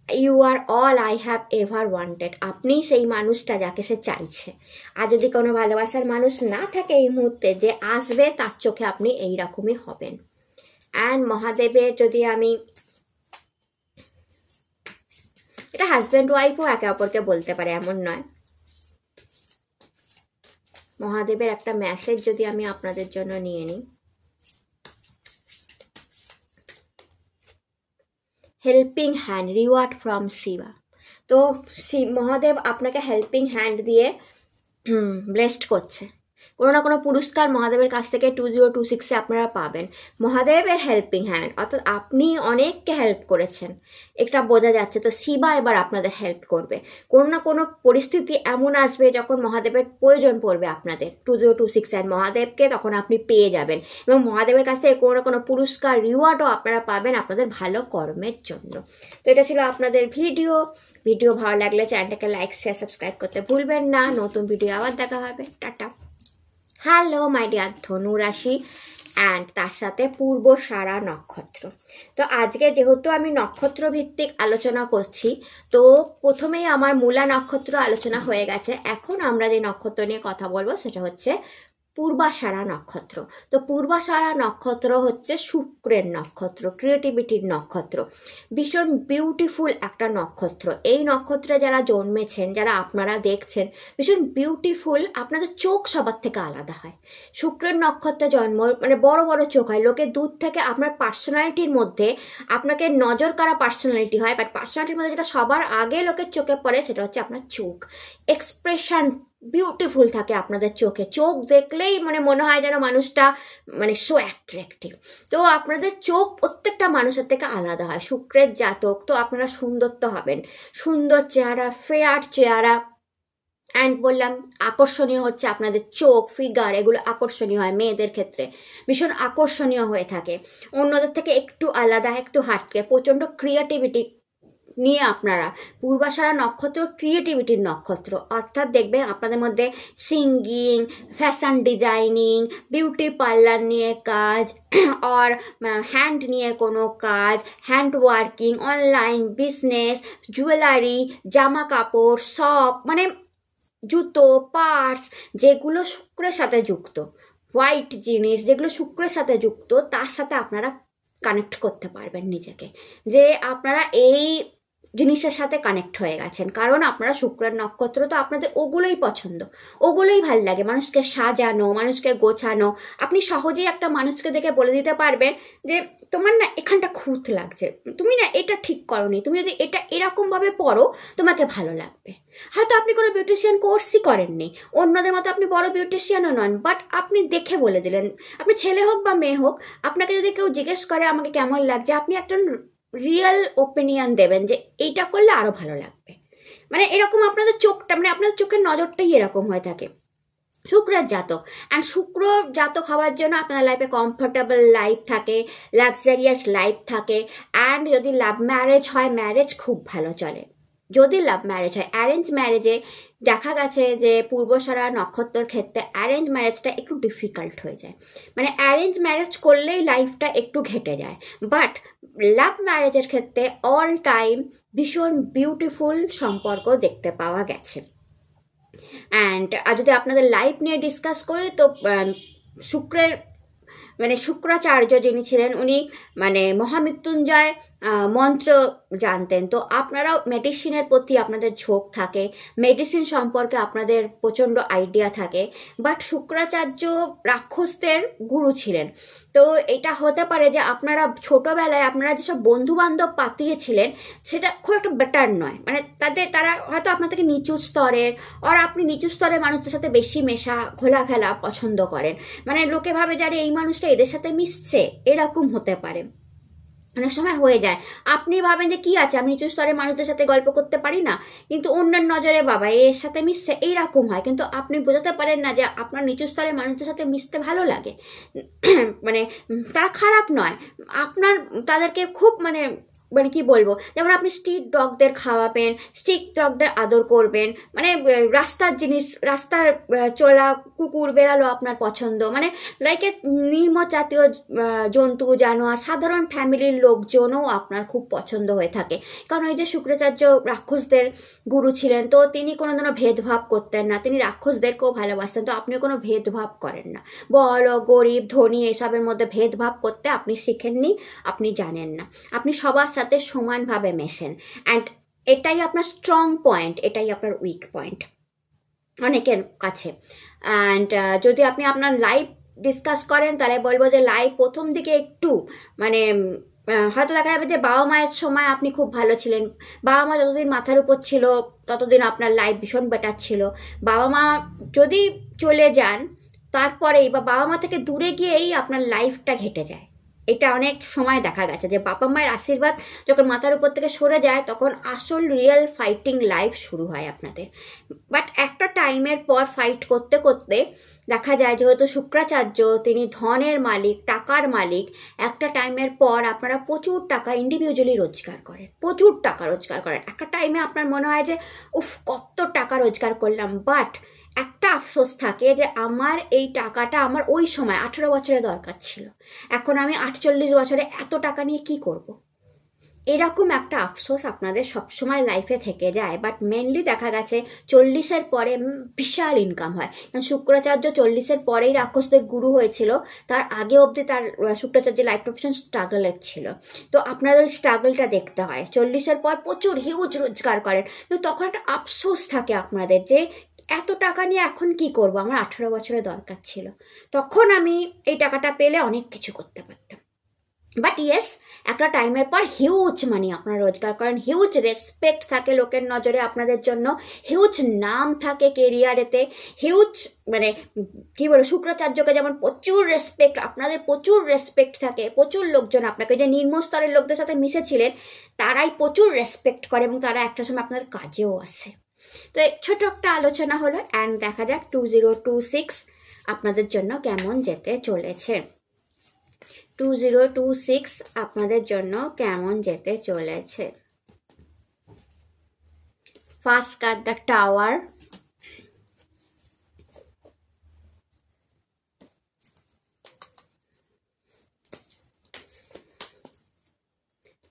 you are all I have ever wanted. আপনি সেই মানুষটা যাকে সে চাইছে। আর যদি কোনো ভালোবাসার মানুষ না থাকে এই মুহূর্তে, যে আসবে তার চোখে আপনি এইরকমই হবেন। অ্যান্ড মহাদেবের যদি আমি, এটা হাজব্যান্ড ওয়াইফও একে অপরকে বলতে পারে, এমন নয়। মহাদেবের একটা মেসেজ যদি আমি আপনাদের জন্য নিয়ে নিই। Helping hand, reward from Shiva. তো মহাদেব আপনাকে হেল্পিং হ্যান্ড দিয়ে ব্লেসড করছে। কোনো না কোনো পুরস্কার মহাদেবের কাছ থেকে 2026-এ আপনারা পাবেন। মহাদেবের হেল্পিং হ্যান্ড, অর্থাৎ আপনি অনেককে হেল্প করেছেন, এটা বোঝা যাচ্ছে। তো শিবা এবার আপনাদের হেল্প করবে। কোনো না কোনো পরিস্থিতি এমন আসবে যখন মহাদেবের প্রয়োজন পড়বে আপনাদের 2026, আর মহাদেবকে তখন আপনি পেয়ে যাবেন, এবং মহাদেবের কাছ থেকে কোনো না কোনো পুরস্কার, রিওয়ার্ডও আপনারা পাবেন আপনাদের ভালো কর্মের জন্য। তো এটা ছিল আপনাদের ভিডিও ভালো লাগলে চ্যানেলটাকে লাইক, শেয়ার, সাবস্ক্রাইব করতে ভুলবেন না। নতুন ভিডিও আবার দেখা হবে। টাটা। হ্যালো মাই ডিয়ার ধনু রাশি অ্যান্ড তার সাথে পূর্বসারা নক্ষত্র। তো আজকে যেহেতু আমি নক্ষত্র ভিত্তিক আলোচনা করছি, তো প্রথমেই আমার মূলা নক্ষত্র আলোচনা হয়ে গেছে। এখন আমরা যে নক্ষত্র নিয়ে কথা বলবো সেটা হচ্ছে পূর্বাষাঢ়া নক্ষত্র। তো পূর্বাষাঢ়া নক্ষত্র হচ্ছে শুক্রের নক্ষত্র, ক্রিয়েটিভিটির নক্ষত্র, ভীষণ বিউটিফুল একটা নক্ষত্র। এই নক্ষত্রে যারা জন্মেছেন, যারা আপনারা দেখছেন, ভীষণ বিউটিফুল। আপনাদের চোখ সবার থেকে আলাদা হয়। শুক্রের নক্ষত্রে জন্ম মানে বড় বড় চোখ হয়। লোকে দূর থেকে আপনার পার্সোনালিটির মধ্যে আপনাকে নজর কাড়া পার্সোনালিটি হয়, বাট পার্সোনালিটির মধ্যে যেটা সবার আগে লোকের চোখে পড়ে সেটা হচ্ছে আপনার চোখ। এক্সপ্রেশন বিউটিফুল থাকে আপনাদের চোখে। চোখ দেখলেই মানে মনে হয় যেন মানুষটা মানে সো অ্যাট্রাকটিভ। তো আপনাদের চোখ প্রত্যেকটা মানুষের থেকে আলাদা হয়। শুক্রের জাতক তো আপনারা সুন্দর তো হবেন, সুন্দর চেহারা, ফেয়ার চেহারা, অ্যান্ড বললাম আকর্ষণীয় হচ্ছে আপনাদের চোখ, ফিগার, এগুলো আকর্ষণীয় হয়। মেয়েদের ক্ষেত্রে ভীষণ আকর্ষণীয় হয়ে থাকে, অন্যদের থেকে একটু আলাদা, একটু হাটকে। প্রচণ্ড ক্রিয়েটিভিটি নিয়ে আপনারা, পূর্বাষাঢ়া নক্ষত্র ক্রিয়েটিভিটির নক্ষত্র, অর্থাৎ দেখবেন আপনাদের মধ্যে singing, fashion designing, beauty parlour নিয়ে কাজ, আর হ্যান্ড নিয়ে কোনো কাজ, hand working, online business, jewellery, জামা কাপড়, সব মানে জুতো, পার্স, যেগুলো শুক্রের সাথে যুক্ত, হোয়াইট জিনিস যেগুলো শুক্রের সাথে যুক্ত, তার সাথে আপনারা কানেক্ট করতে পারবেন নিজেকে, যে আপনারা এই জিনিসের সাথে কানেক্ট হয়ে গেছেন। কারণ আপনারা শুক্রের নক্ষত্র, তো আপনাদের ওগুলোই পছন্দ, ওগুলোই ভাল লাগে। মানুষকে সাজানো, মানুষকে গোছানো। আপনি সহজেই একটা মানুষকে দেখে বলে দিতে পারবেন যে তোমার না এখানটা খুঁত লাগছে, তুমি না এটা ঠিক করোনি, তুমি যদি এটা এরকমভাবে পড়ো তোমাকে ভালো লাগবে। হয়তো আপনি কোনো বিউটিশিয়ান কোর্সই করেননি, অন্যদের মতো আপনি বড় বিউটিশিয়ানও নন, বাট আপনি দেখে বলে দিলেন। আপনি ছেলে হোক বা মেয়ে হোক, আপনাকে যদি কেউ জিজ্ঞেস করে আমাকে কেমন লাগছে, আপনি একটা রিয়েল ওপিনিয়ন দেবেন যে এইটা করলে আরো ভালো লাগবে। মানে এরকম আপনাদের চোখটা, মানে আপনাদের চোখের নজরটাই এরকম হয়ে থাকে। শুক্রের জাতক, অ্যান্ড শুক্র জাতক হওয়ার জন্য আপনার লাইফে কমফোর্টেবল লাইফ থাকে, লাক্সারিয়াস লাইফ থাকে, অ্যান্ড যদি লাভ ম্যারেজ হয়, ম্যারেজ খুব ভালো চলে। যদি লাভ ম্যারেজ হয়, অ্যারেঞ্জ ম্যারেজে দেখা গেছে যে পূর্বসারা নক্ষত্রের ক্ষেত্রে অ্যারেঞ্জ ম্যারেজটা একটু ডিফিকাল্ট হয়ে যায়। মানে অ্যারেঞ্জ ম্যারেজ করলেই লাইফটা একটু ঘেটে যায়, বাট লাভ ম্যারেজের ক্ষেত্রে অল টাইম ভীষণ বিউটিফুল সম্পর্ক দেখতে পাওয়া গেছে। অ্যান্ড যদি আপনাদের লাইফ নিয়ে ডিসকাস করি, তো শুক্রের মানে শুক্রাচার্য যিনি ছিলেন, উনি মানে মহামৃত্যুঞ্জয় মন্ত্র জানতেন। তো আপনারাও মেডিসিনের প্রতি আপনাদের ঝোঁক থাকে, মেডিসিন সম্পর্কে আপনাদের প্রচণ্ড আইডিয়া থাকে। বাট শুক্রাচার্য রাক্ষসদের গুরু ছিলেন। তো এটা হতে পারে যে আপনারা ছোটবেলায় আপনারা যেসব বন্ধু বান্ধব পাতিয়েছিলেন সেটা খুব একটা বেটার নয়। মানে তারা হয়তো আপনার থেকে নিচু স্তরের, আর আপনি নিচু স্তরের মানুষদের সাথে বেশি মেশা, ঘোলাফেলা পছন্দ করেন। মানে লোকে ভাবে যারা এই মানুষটা এদের সাথে মিশছে, এরকম হতে পারে। অনেক সময় হয়ে যায়, আপনি ভাবেন যে কি আছে, আমি নিচু স্তরের মানুষদের সাথে গল্প করতে পারি না, কিন্তু অন্যের নজরে বাবা এর সাথে মিশছে, এইরকম হয়। কিন্তু আপনি বোঝাতে পারেন না যে আপনার নিচু স্তরের মানুষদের সাথে মিশতে ভালো লাগে। মানে তারা খারাপ নয়, আপনার তাদেরকে খুব মানে কি বলবো, যেমন আপনি স্ট্রিট ডগদের খাওয়াবেন, স্ট্রিট ডগদের আদর করবেন। মানে রাস্তার জিনিস, রাস্তার চলা কুকুর বেড়ালো আপনার পছন্দ, মানে লাইক নির্মম জাতীয় জন্তু, জানোয়ার, সাধারণ ফ্যামিলির লোকজনও আপনার খুব পছন্দ হয়ে থাকে। কারণ ওই যে শুক্রাচার্য রাক্ষসদের গুরু ছিলেন, তো তিনি কোনোদিনও ভেদভাব করতেন না, তিনি রাক্ষসদেরকেও ভালোবাসতেন। তো আপনি কোনো ভেদভাব করেন না, বড় গরিব ধনী এসবের মধ্যে ভেদভাব করতে আপনি শিখেননি, আপনি জানেন না, আপনি সবার সাথে সমানভাবে মেশেন। অ্যান্ড এটাই আপনার স্ট্রং পয়েন্ট, এটাই আপনার উইক পয়েন্ট অনেকের কাছে। অ্যান্ড যদি আপনি আপনার লাইফ ডিসকাস করেন, তাহলে বলবো যে লাইফ প্রথম দিকে একটু মানে হয়তো দেখা যাবে যে বাবা মায়ের সময় আপনি খুব ভালো ছিলেন, বাবা মা যতদিন মাথার উপর ছিল ততদিন আপনার লাইফ ভীষণ বেটার ছিল। বাবা মা যদি চলে যান তারপরেই বা বাবা মা থেকে দূরে গিয়েই আপনার লাইফটা ঘেটে যায়। এটা অনেক সময় দেখা গেছে যে বাবা মায়ের আশীর্বাদ যখন মাথার উপর থেকে সরে যায় তখন আসল রিয়েল ফাইটিং লাইফ শুরু হয় আপনাদের। বাট একটা টাইমের পর ফাইট করতে করতে দেখা যায় যেহেতু শুক্রাচার্য তিনি ধনের মালিক, টাকার মালিক, একটা টাইমের পর আপনারা প্রচুর টাকা ইন্ডিভিজুয়ালি রোজগার করেন, প্রচুর টাকা রোজগার করেন। একটা টাইমে আপনার মনে হয় যে উফ কত টাকা রোজগার করলাম, বাট একটা আফসোস থাকে যে আমার এই টাকাটা আমার ওই সময় 18 বছরে দরকার ছিল, এখন আমি 48 বছরে এত টাকা নিয়ে কি করব। এরকম একটা আফসোস আপনাদের সবসময় লাইফে থেকে যায়। বাট মেনলি দেখা গেছে 40-এর পরে বিশাল ইনকাম হয়, কারণ শুক্রাচার্য 40-এর পরেই রাক্ষসদের গুরু হয়েছিল, তার আগে অবধি তার শুক্রাচার্যের লাইফ প্রফেশন স্ট্রাগলের ছিল। তো আপনাদের স্ট্রাগলটা দেখতে হয়। 40-এর পর প্রচুর হিউজ রোজগার করেন, তো তখন একটা আফসোস থাকে আপনাদের যে এত টাকা নিয়ে এখন কি করব, আমার 18 বছরে দরকার ছিল, তখন আমি এই টাকাটা পেলে অনেক কিছু করতে পারতাম। বাট ইয়েস, একটা টাইমের পর হিউজ মানি আপনারা রোজগার করেন, হিউজ রেসপেক্ট থাকে লোকের নজরে আপনাদের জন্য, হিউজ নাম থাকে কেরিয়ারেতে, হিউজ মানে কি বলো, শুক্রাচার্যকে যেমন প্রচুর রেসপেক্ট, আপনাদের প্রচুর রেসপেক্ট থাকে, প্রচুর লোকজন আপনাকে, যে নিম্ন স্তরের লোকদের সাথে মিশেছিলেন তারাই প্রচুর রেসপেক্ট করে এবং তারা একটা সময় আপনার কাজেও আসে। তো ছোট একটা আলোচনা হলো, অ্যান্ড দেখা যাক 2026 আপনাদের জন্য কেমন যেতে চলেছে। 2026 আপনাদের জন্য কেমন যেতে চলেছে। First card the tower,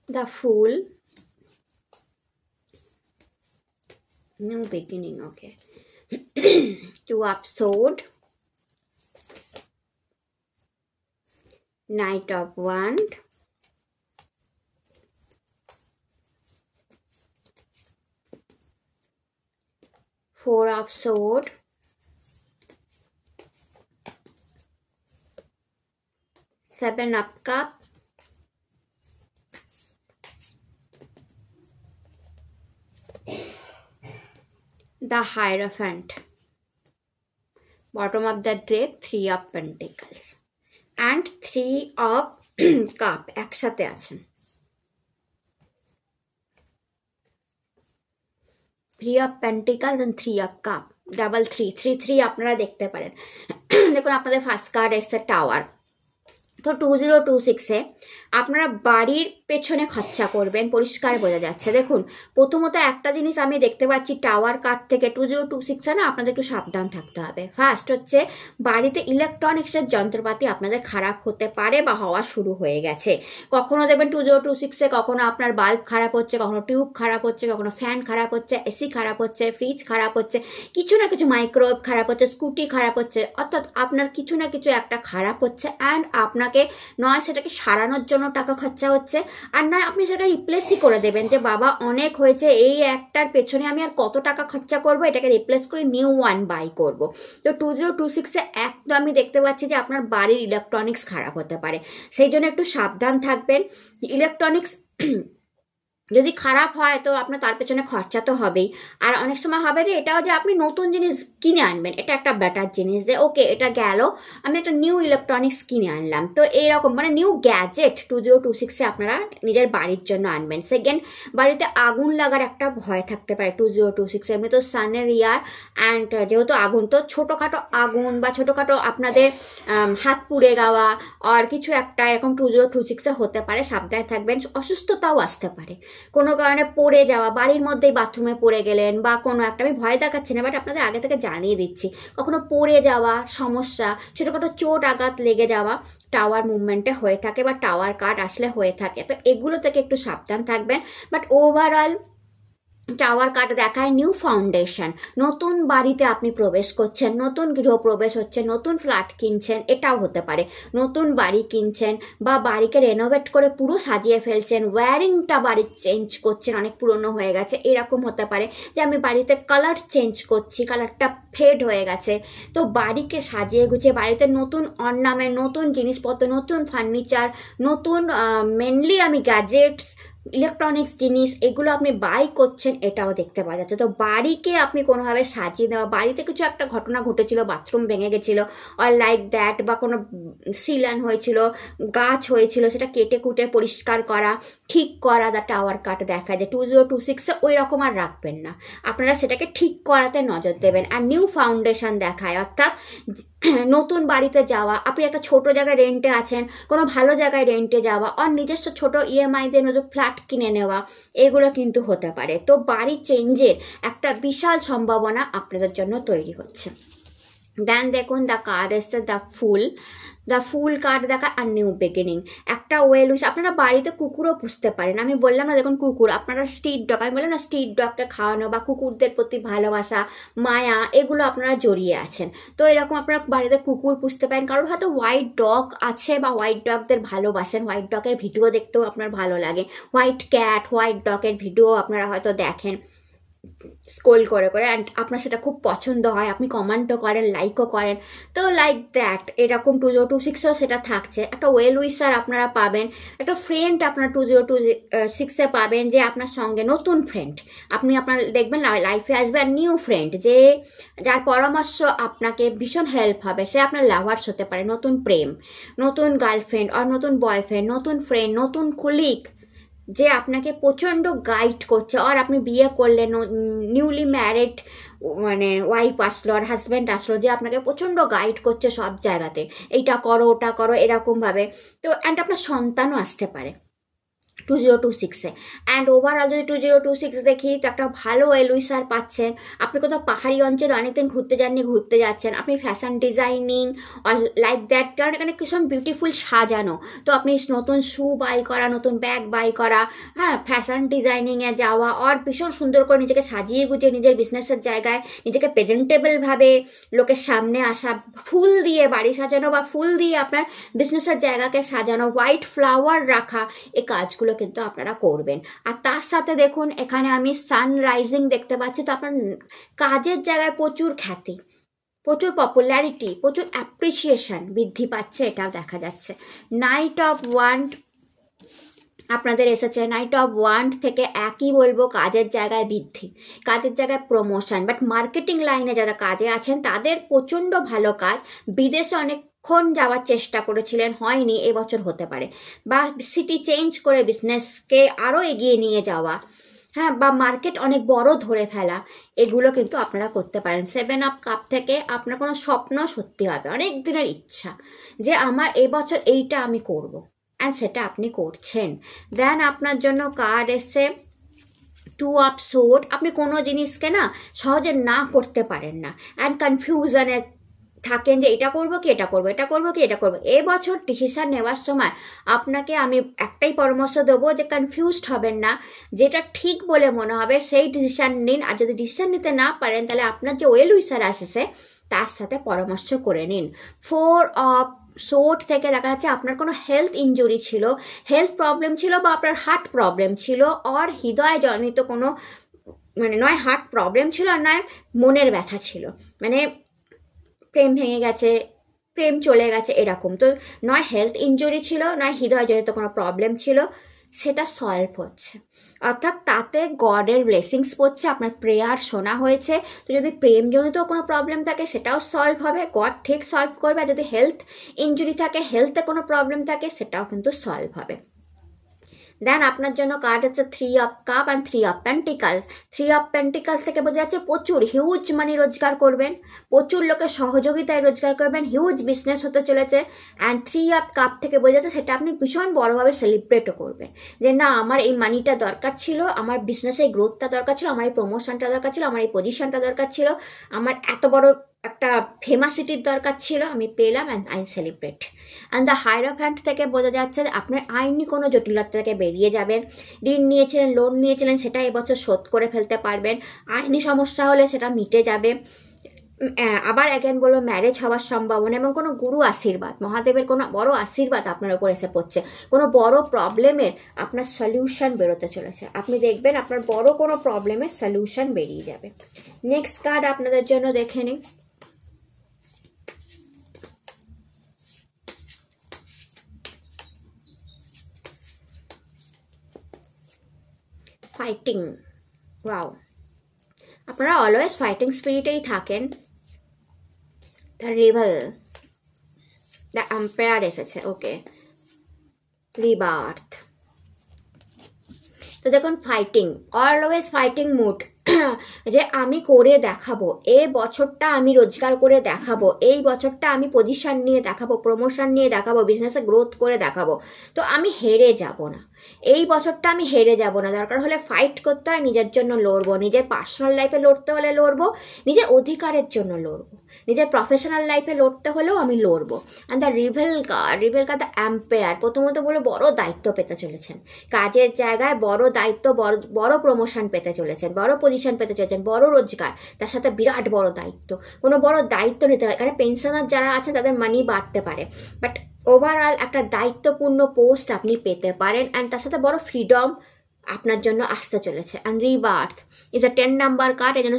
the full, new beginning, okay. Two of sword, Knight of wand, Four of sword, Seven of cup, the Hierophant, bottom of the deck, Three of Pentacles and Three of cup একসাথে আছেন। Three of Pentacles and Three of cup, double 3 আপনারা দেখতে পারেন। দেখুন আপনাদের first card এসছে tower. তো 2026-এ আপনারা বাড়ির পেছনে খরচা করবেন, পরিষ্কার বোঝা যাচ্ছে। দেখুন প্রথমত একটা জিনিস আমি দেখতে পাচ্ছি টাওয়ার কার্ড থেকে 2026-এ না আপনাদের একটু সাবধান থাকতে হবে। ফার্স্ট হচ্ছে বাড়িতে ইলেকট্রনিক্সের যন্ত্রপাতি আপনাদের খারাপ হতে পারে বা হওয়া শুরু হয়ে গেছে। কখনো দেখবেন 2026-এ কখনো আপনার বাল্ব খারাপ হচ্ছে, কখনো টিউব খারাপ হচ্ছে, কখনো ফ্যান খারাপ হচ্ছে, এসি খারাপ হচ্ছে, ফ্রিজ খারাপ হচ্ছে, কিছু না কিছু, মাইক্রোওয়েভ খারাপ হচ্ছে, স্কুটি খারাপ হচ্ছে, অর্থাৎ আপনার কিছু না কিছু একটা খারাপ হচ্ছে। অ্যান্ড আপনাকে নয় সেটাকে সারানোর জন্য টাকা খরচা হচ্ছে, আর নয় আপনি সেটা রিপ্লেসই করে দেবেন যে বাবা অনেক হয়েছে, এই একটার পেছনে আমি আর কত টাকা খরচা করব, এটাকে রিপ্লেস করে নিউ ওয়ান বাই করব। তো 2026-এ একদম আমি দেখতে পাচ্ছি যে আপনার বাড়ির ইলেকট্রনিক্স খারাপ হতে পারে, সেই জন্য একটু সাবধান থাকবেন। ইলেকট্রনিক্স যদি খারাপ হয় তো আপনার তার পেছনে খরচা তো হবেই, আর অনেক সময় হবে যে এটাও যে আপনি নতুন জিনিস কিনে আনবেন, এটা একটা বেটার জিনিস যে ওকে এটা গেল, আমি একটা নিউ ইলেকট্রনিক্স কিনে আনলাম। তো এইরকম মানে নিউ গ্যাজেট 2026-এ আপনারা নিজের বাড়ির জন্য আনবেন। সেকেন্ড, বাড়িতে আগুন লাগার একটা ভয় থাকতে পারে 2026-এ। এমনি তো সানের ইয়ার, অ্যান্ড যেহেতু আগুন, তো ছোটোখাটো আগুন বা ছোটোখাটো আপনাদের হাত পুড়ে যাওয়া আর কিছু একটা এরকম 2026-এ হতে পারে, সাবধানে থাকবেন। অসুস্থতাও আসতে পারে, কোনো কারণে পড়ে যাওয়া, বাড়ির মধ্যেই বাথরুমে পড়ে গেলেন বা কোনো একটা, আমি ভয় দেখাচ্ছি না বাট আপনাদের আগে থেকে জানিয়ে দিচ্ছি, কখনো পড়ে যাওয়া সমস্যা, ছোটোখাটো চোট আঘাত লেগে যাওয়া টাওয়ার মুভমেন্টে হয়ে থাকে বা টাওয়ার কার্ড আসলে হয়ে থাকে। তো এগুলো থেকে একটু সাবধান থাকবেন। বাট ওভারঅল টাওয়ার কার্ড দেখায় নিউ ফাউন্ডেশন, নতুন বাড়িতে আপনি প্রবেশ করছেন, নতুন গৃহপ্রবেশ হচ্ছে, নতুন ফ্ল্যাট কিনছেন, এটাও হতে পারে। নতুন বাড়ি কিনছেন বা বাড়িকে রেনোভেট করে পুরো সাজিয়ে ফেলছেন, ওয়্যারিংটা বাড়ির চেঞ্জ করছেন, অনেক পুরনো হয়ে গেছে, এরকম হতে পারে। যে আমি বাড়িতে কালার চেঞ্জ করছি, কালারটা ফেড হয়ে গেছে, তো বাড়িকে সাজিয়ে গুছিয়ে বাড়িতে নতুন অর্নামেন্ট, নতুন জিনিসপত্র, নতুন ফার্নিচার, নতুন মেনলি আমি গ্যাজেটস, ইলেকট্রনিক্স জিনিস এগুলো আপনি বাই করছেন, এটাও দেখতে পাওয়া যাচ্ছে। তো বাড়িকে আপনি কোনোভাবে সাজিয়ে দেওয়া, বাড়িতে কিছু একটা ঘটনা ঘটেছিল, বাথরুম ভেঙে গেছিল অর লাইক দ্যাট, বা কোনো সিলান হয়েছিল, গাছ হয়েছিল, সেটা কেটে কুটে পরিষ্কার করা, ঠিক করা, দ্য টাওয়ার কাট দেখা যায় 2026-এ ওই রকম আর রাখবেন না, আপনারা সেটাকে ঠিক করাতে নজর দেবেন। আর নিউ ফাউন্ডেশন দেখায়, অর্থাৎ নতুন বাড়িতে যাওয়া, আপনি একটা ছোট জায়গায় রেন্টে আছেন, কোনো ভালো জায়গায় রেন্টে যাওয়া, আর নিজস্ব ছোট ইএমআই দিয়ে নতুন ফ্ল্যাট কিনে নেওয়া, এগুলো কিন্তু হতে পারে। তো বাড়ি চেঞ্জের একটা বিশাল সম্ভাবনা আপনাদের জন্য তৈরি হচ্ছে। দেন দেখুন দ্য কার্ড এসছে দ্য ফুল কার্ড দেখা আর নিউ বিগিনিং, একটা ওয়েল উইশ। আপনারা বাড়িতে কুকুরও পুষতে পারেন, আমি বললাম না, দেখুন কুকুর, আপনারা স্ট্রিট ডগ, আমি বললাম না স্ট্রিট ডগকে খাওয়ানো বা কুকুরদের প্রতি ভালোবাসা, মায়া, এগুলো আপনারা জড়িয়ে আছেন। তো এরকম আপনারা বাড়িতে কুকুর পুষতে পারেন। কারোর হয়তো হোয়াইট ডগ আছে বা হোয়াইট ডগদের ভালোবাসেন, হোয়াইট ডগের ভিডিও দেখতেও আপনার ভালো লাগে, হোয়াইট ক্যাট, হোয়াইট ডগের ভিডিও আপনারা হয়তো দেখেন স্ক্রোল করে করে, অ্যান্ড আপনার সেটা খুব পছন্দ হয়, আপনি কমেন্টও করেন, লাইকও করেন। তো লাইক দ্যাট এরকম 2026-এও সেটা থাকছে। একটা ওয়েল উইশার আপনারা পাবেন, একটা ফ্রেন্ড আপনার 2026-এ পাবেন, যে আপনার সঙ্গে নতুন ফ্রেন্ড আপনি আপনার দেখবেন লাইফে আসবে, আর নিউ ফ্রেন্ড যে যার পরামর্শ আপনাকে ভীষণ হেল্প হবে, সে আপনার লাভার্স হতে পারে, নতুন প্রেম, নতুন গার্লফ্রেন্ড আর নতুন বয়ফ্রেন্ড, নতুন ফ্রেন্ড, নতুন কলিগ, যে আপনাকে প্রচণ্ড গাইড করছে। আর আপনি বিয়ে করলেন, নিউলি ম্যারিড মানে ওয়াইফ আসলো আর হাজব্যান্ড আসলো, যে আপনাকে প্রচণ্ড গাইড করছে সব জায়গাতে, এইটা করো ওটা করো এরকমভাবে। তো অ্যান্ড আপনার সন্তানও আসতে পারে 2026-এ। অ্যান্ড ওভারঅল যদি 2026 দেখি, তো একটা ভালো ওয়েল উইশার পাচ্ছেন। আপনি কোথাও পাহাড়ি অঞ্চলে অনেকদিন ঘুরতে যাননি, ঘুরতে যাচ্ছেন, আপনি ফ্যাশন ডিজাইনিং আর লাইক দ্যাট, কারণ এখানে ভীষণ বিউটিফুল সাজানো, তো আপনি নতুন শু বাই করা, নতুন ব্যাগ বাই করা, হ্যাঁ, ফ্যাশন ডিজাইনিংয়ে যাওয়া, আর ভীষণ সুন্দর করে নিজেকে সাজিয়ে গুছিয়ে নিজের বিজনেসের জায়গায় নিজেকে প্রেজেন্টেবলভাবে লোকের সামনে আসা, ফুল দিয়ে বাড়ি সাজানো বা ফুল দিয়ে আপনার বিজনেসের জায়গাকে সাজানো, হোয়াইট ফ্লাওয়ার রাখা, এই কাজগুলো কিন্তু আপনারা করবেন। আর তার সাথে দেখুন এখানে আমি সানরাইজিং দেখতে পাচ্ছি, তো আপনার কাজের জায়গায় প্রচুর খ্যাতি, প্রচুর পপুলারিটি, প্রচুর অ্যাপ্রিসিয়েশন বৃদ্ধি পাচ্ছে, এটাও দেখা যাচ্ছে। নাইট অফ ওয়ান্ড আপনাদের এসেছে, নাইট অফ ওয়ান্ড থেকে একই বলবো, কাজের জায়গায় বৃদ্ধি, কাজের জায়গায় প্রমোশন, বাট মার্কেটিং লাইনে যারা কাজে আছেন তাদের প্রচণ্ড ভালো কাজ। বিদেশে অনেকক্ষণ যাওয়ার চেষ্টা করেছিলেন, হয়নি, এবছর হতে পারে, বা সিটি চেঞ্জ করে বিজনেসকে আরও এগিয়ে নিয়ে যাওয়া, হ্যাঁ, বা মার্কেট অনেক বড় ধরে ফেলা, এগুলো কিন্তু আপনারা করতে পারেন। 7 অফ কাপ থেকে আপনার কোনো স্বপ্ন সত্যি হবে, অনেক দিনের ইচ্ছা যে আমার এবছর এইটা আমি করব, অ্যান্ড সেটা আপনি করছেন। দেন আপনার জন্য কার্ড এসছে 2 অফ সোর্ড। আপনি কোনো জিনিসকে না সহজে না করতে পারেন না, অ্যান্ড কনফিউশনে থাকেন যে এটা করবো কি এটা করবো, এটা করবো কি এটা করবো। এবছর ডিসিশন নেওয়ার সময় আপনাকে আমি একটাই পরামর্শ দেবো যে কনফিউজড হবেন না, যেটা ঠিক বলে মনে হবে সেই ডিসিশন নিন। আর যদি ডিসিশন নিতে না পারেন, তাহলে আপনার যে ওয়েল উইশার আসছে তার সাথে পরামর্শ করে নিন। 4 অফ সোর্ড থেকে দেখা যাচ্ছে আপনার কোনো হেলথ ইনজুরি ছিল, হেলথ প্রবলেম ছিল, বা আপনার হার্ট প্রবলেম ছিল, আর হৃদয় জনিত কোনো মানে নয় হার্ট প্রবলেম ছিল আর নয় মনের ব্যথা ছিল, মানে প্রেম ভেঙে গেছে, প্রেম চলে গেছে, এরকম। তো নয় হেলথ ইনজুরি ছিল, নয় হৃদয়জনিত কোনো প্রবলেম ছিল, সেটা সলভ হচ্ছে, অর্থাৎ তাতে গডের ব্লেসিংস পড়ছে, আপনার প্রেয়ার শোনা হয়েছে। তো যদি প্রেমজনিত কোনো প্রবলেম থাকে সেটাও সলভ হবে, গড ঠিক সলভ করবে। আর যদি হেলথ ইনজুরি থাকে, হেলথে কোনো প্রবলেম থাকে, সেটাও কিন্তু সলভ হবে। দেন আপনার জন্য কার্ড হচ্ছে 3 of cup and 3 of pentacles. 3 of pentacles থেকে বোঝা যাচ্ছে প্রচুর হিউজ মানি রোজগার করবেন, প্রচুর লোকের সহযোগিতায় রোজগার করবেন, হিউজ বিজনেস হতে চলেছে। অ্যান্ড 3 অফ কাপ থেকে বোঝা যাচ্ছে সেটা আপনি ভীষণ বড়োভাবে সেলিব্রেটও করবেন, যে না আমার এই মানিটা দরকার ছিল, আমার বিজনেসে গ্রোথটা দরকার ছিল, আমার এই প্রমোশনটা দরকার ছিল, আমার এই পজিশনটা দরকার ছিল, আমার এত বড় একটা ফেমাসিটির দরকার ছিল, আমি পেলাম, and I celebrate. And the hierophant থেকে বোঝা যাচ্ছে যে আপনার আইনি কোনো জটিলতা থেকে বেরিয়ে যাবেন। ঋণ নিয়েছিলেন, লোন নিয়েছিলেন, সেটা এবছর শোধ করে ফেলতে পারবেন। আইনি সমস্যা হলে সেটা মিটে যাবে। আবার অ্যাগেন বলবো, ম্যারেজ হওয়ার সম্ভাবনা এবং কোনো গুরু আশীর্বাদ, মহাদেবের কোনো বড় আশীর্বাদ আপনার উপর এসে পড়ছে। কোনো বড় প্রবলেমের আপনার সলিউশন বেরোতে চলেছে। আপনি দেখবেন আপনার বড় কোনো প্রবলেমের সলিউশন বেরিয়ে যাবে। নেক্সট কার্ড আপনাদের জন্য দেখে নিই। ফাইটিং, ওয়াও, আপনারা অলওয়েজ ফাইটিং স্পিরিটেই থাকেন। দ্য রিভেল, দ্য এম্পায়ার এসেছে, ওকে, রিবার্থ। তো দেখুন, ফাইটিং, অলওয়েজ ফাইটিং মুড, যে আমি করে দেখাবো, এই বছরটা আমি রোজগার করে দেখাবো, এই বছরটা আমি পজিশন নিয়ে দেখাবো, প্রমোশন নিয়ে দেখাবো, বিজনেসে গ্রোথ করে দেখাবো। তো আমি হেরে যাব না, এই বছরটা আমি হেরে যাব না। দরকার হলে ফাইট করতে হয়, নিজের জন্য লড়বো, নিজের পার্সোনাল লাইফে লড়তে হলে লড়বো, নিজের অধিকারের জন্য লড়বো, নিজের প্রফেশনাল লাইফে লড়তে হলেও আমি লড়বো। And the revel card, the empire, প্রথমত বলে বড় দায়িত্ব পেতে চলেছেন, কাজের জায়গায় বড় দায়িত্ব, বড় প্রমোশন পেতে চলেছেন, বড় পজিশন পেতে চলেছেন, বড় রোজগার, তার সাথে বিরাট বড় দায়িত্ব। কোনো বড় দায়িত্ব নিতে হয়, এখানে পেনশনার যারা আছে তাদের মানি বাড়তে পারে, বাট ওভারঅল একটা দায়িত্বপূর্ণ পোস্ট আপনি পেতে পারেন। অ্যান্ড তার সাথে বড় ফ্রিডম আপনার জন্য আসতে চলেছে। And rebirth is a 10 number card, এই জন্য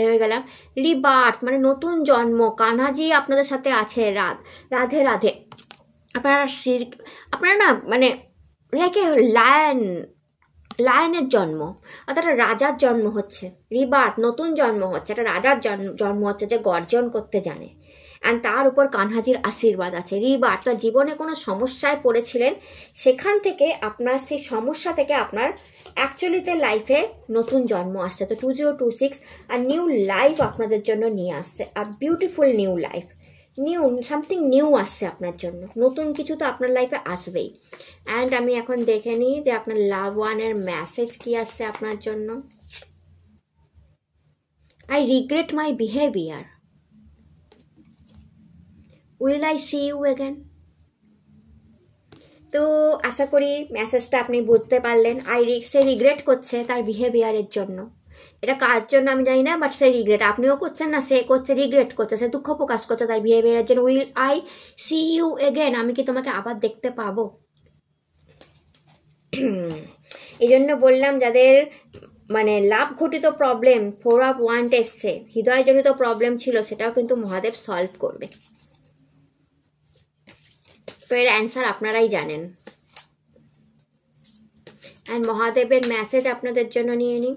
হয়ে গেলাম। রিবার্থ মানে নতুন জন্ম, কানাজি আপনাদের সাথে আছে, রাধে রাধে। আপনারা না মানে লাইক এ লায়নের জন্ম, অর্থাৎ একটা রাজার জন্ম হচ্ছে। রিবার্থ, নতুন জন্ম হচ্ছে, একটা রাজার জন্ম হচ্ছে যে গর্জন করতে জানে। অ্যান্ড তার উপর কানহাজির আশীর্বাদ আছে। রিবার্থ, তো জীবনে কোনো সমস্যায় পড়েছিলেন, সেখান থেকে আপনার সেই সমস্যা থেকে আপনার অ্যাকচুয়ালিতে লাইফে নতুন জন্ম আসছে। তো 2026 আর নিউ লাইফ আপনাদের জন্য নিয়ে আসছে, আর beautiful new life, something new আসছে আপনার জন্য, নতুন কিছু তো আপনার লাইফে আসবেই। অ্যান্ড আমি এখন দেখে নিই যে আপনার লাভ ওয়ানের মেসেজ কি আসছে আপনার জন্য। I regret my behaviour, will I see you again. তো আশা করি মেসেজটা আপনি বুঝতে পারলেন। সে রিগ্রেট করছে তার বিহেভিয়ারের জন্য, এটা কার জন্য আমি জানি না, বাট সে রিগ্রেট, আপনিও করছেন না, সে করছে, রিগ্রেট করছে, সে দুঃখ প্রকাশ করছে তার বিহেভিয়ারের জন্য। Will I see you again, আমি কি তোমাকে আবার দেখতে পাবো? এই জন্য বললাম, যাদের মানে লাভ ঘটিত প্রবলেম, 4 of Wands এসছে, হৃদয়জনিত প্রবলেম ছিল, সেটাও কিন্তু মহাদেব সলভ করবে। তো এর অ্যান্সার আপনারাই জানেন। অ্যান্ড মহাদেবের মেসেজ আপনাদের জন্য নিয়ে নিই।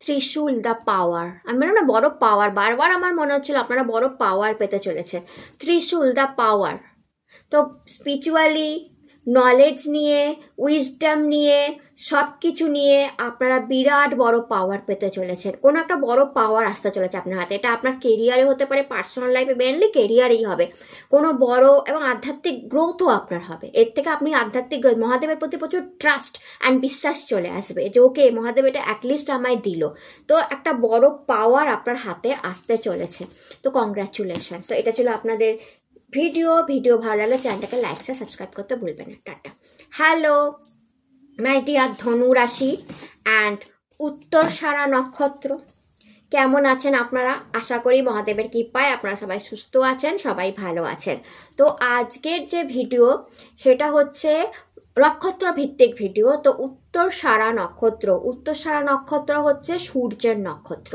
ত্রিশূল, দ্য পাওয়ার, আমি বললাম না বড় পাওয়ার, বারবার আমার মনে হচ্ছিল আপনারা বড় পাওয়ার পেতে চলেছে। ত্রিশূল, দ্য পাওয়ার, তো স্পিরিচুয়ালি নলেজ নিয়ে, উইজডম নিয়ে, সব কিছু নিয়ে আপনারা বিরাট বড় পাওয়ার পেতে চলেছেন। কোনো একটা বড় পাওয়ার আসতে চলেছে আপনার হাতে। এটা আপনার কেরিয়ারে হতে পারে, পার্সোনাল লাইফে, মেনলি কেরিয়ারেই হবে। কোনো বড় এবং আধ্যাত্মিক গ্রোথও আপনার হবে। এর থেকে আপনি আধ্যাত্মিক গ্রোথ, মহাদেবের প্রতি প্রচুর ট্রাস্ট অ্যান্ড বিশ্বাস চলে আসবে যে ওকে, মহাদেব এটা অ্যাটলিস্ট আমায় দিল। তো একটা বড় পাওয়ার আপনার হাতে আসতে চলেছে। তো কংগ্রাচুলেশন। তো এটা ছিল আপনাদের ভিডিও ভালো লাগলে চ্যানেলটাকে লাইক আর সাবস্ক্রাইব করতে ভুলবেন না। টাটা। হ্যালো মাই ডিয়ার ধনু রাশি অ্যান্ড উত্তরসারা নক্ষত্র, কেমন আছেন আপনারা? আশা করি মহাদেবের কৃপায় আপনারা সবাই সুস্থ আছেন, সবাই ভালো আছেন। তো আজকের যে ভিডিও সেটা হচ্ছে নক্ষত্র ভিত্তিক ভিডিও। তো উত্তরসারা নক্ষত্র হচ্ছে সূর্যের নক্ষত্র।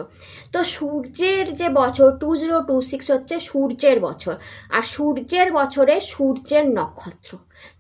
তো সূর্যের যে বছর 2026 হচ্ছে সূর্যের বছর, আর সূর্যের বছরে সূর্যের নক্ষত্র।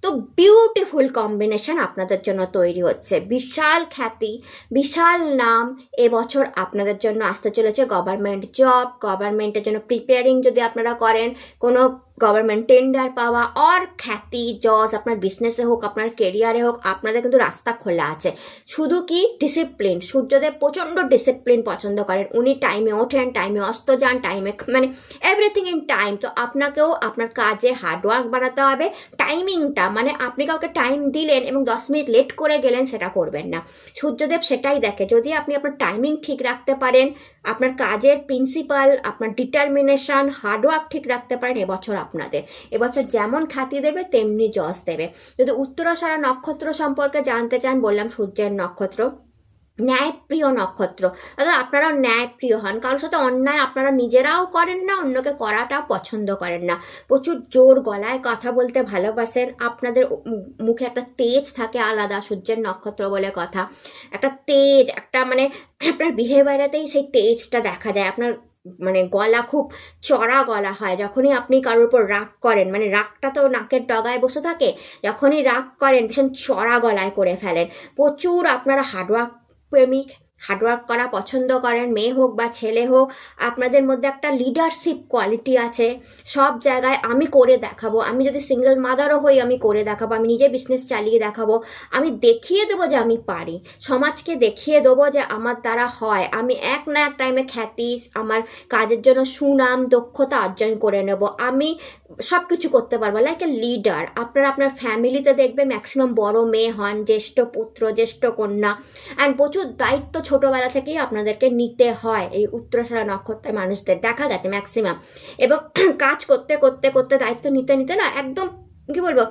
তো বিউটিফুল কম্বিনেশন আপনাদের জন্য তৈরি হচ্ছে। বিশাল খ্যাতি, বিশাল নাম এবছর আপনাদের জন্য আসতে চলেছে। গভর্নমেন্ট জব, গভর্নমেন্টের জন্য প্রিপেয়ারিং যদি আপনারা করেন, কোনো গভর্নমেন্ট টেন্ডার পাওয়া, আর খ্যাতি যশ আপনার বিজনেসে হোক, আপনার কেরিয়ারে হোক, আপনাদের কিন্তু রাস্তা খোলা আছে, শুধু কি ডিসিপ্লিন। সূর্যদেব প্রচণ্ড ডিসিপ্লিন পছন্দ করেন, উনি টাইমে ওঠেন, টাইমে অস্ত যান, টাইমে মানে এভরিথিং ইন টাইম। তো আপনাকেও আপনার কাজে হার্ডওয়ার্ক বাড়াতে হবে। টাইমিংটা মানে আপনি কাউকে টাইম দিলেন এবং 10 মিনিট লেট করে গেলেন, সেটা করবেন না। সূর্যদেব সেটাই দেখে, যদি আপনি আপনার টাইমিং ঠিক রাখতে পারেন, আপনার কাজের প্রিন্সিপাল, আপনার ডিটারমিনেশন, হার্ডওয়ার্ক ঠিক রাখতে পারেন, এবছর আপনাদের এবছর যেমন খ্যাতি দেবে তেমনি যশ দেবে। যদি উত্তরাষাঢ়া নক্ষত্র সম্পর্কে জানতে চান, বললাম সূর্যের নক্ষত্র, ন্যায়প্রিয় নক্ষত্র। অর্থাৎ আপনারা ন্যায়প্রিয় হন, কারোর সাথে অন্যায় আপনারা নিজেরাও করেন না, অন্যকে করাটাও পছন্দ করেন না। প্রচুর জোর গলায় কথা বলতে ভালোবাসেন, আপনাদের মুখে একটা তেজ থাকে আলাদা, সূর্যের নক্ষত্র বলে কথা, একটা তেজ, একটা মানে আপনার বিহেভিয়ারেতেই সেই তেজটা দেখা যায়। আপনার মানে গলা খুব চড়া গলা হয় যখনই আপনি কারোর উপর রাগ করেন, মানে রাগটা তো নাকের ডগায় বসে থাকে, যখনই রাগ করেন ভীষণ চড়া গলায় করে ফেলেন। প্রচুর আপনারা হার্ডওয়ার্ক প্রেমিক, হার্ডওয়ার্ক করা পছন্দ করেন, মেয়ে হোক বা ছেলে হোক। আপনাদের মধ্যে একটা লিডারশিপ কোয়ালিটি আছে, সব জায়গায় আমি করে দেখাবো, আমি যদি সিঙ্গেল মাদারও হই আমি করে দেখাবো, আমি নিজে বিজনেস চালিয়ে দেখাবো, আমি দেখিয়ে দেবো যে আমি পারি, সমাজকে দেখিয়ে দেবো যে আমার দ্বারা হয়, আমি এক না এক টাইমে খ্যাতি, আমার কাজের জন্য সুনাম, দক্ষতা অর্জন করে নেব, আমি সব কিছু করতে পারবো, লাইক এ লিডার। আপনারা আপনার ফ্যামিলিতে দেখবেন ম্যাক্সিমাম বড় মেয়ে হন, জ্যেষ্ঠ পুত্র, জ্যেষ্ঠ কন্যা, অ্যান্ড প্রচুর দায়িত্ব ছোটবেলা থেকেই আপনাদেরকে নিতে হয়। এই উত্তরাষাঢ়া নক্ষত্রের মানুষদের দেখা গেছে ম্যাক্সিমাম, এবং কাজ করতে করতে করতে দায়িত্ব নিতে নিতে না একদম কি বলবো,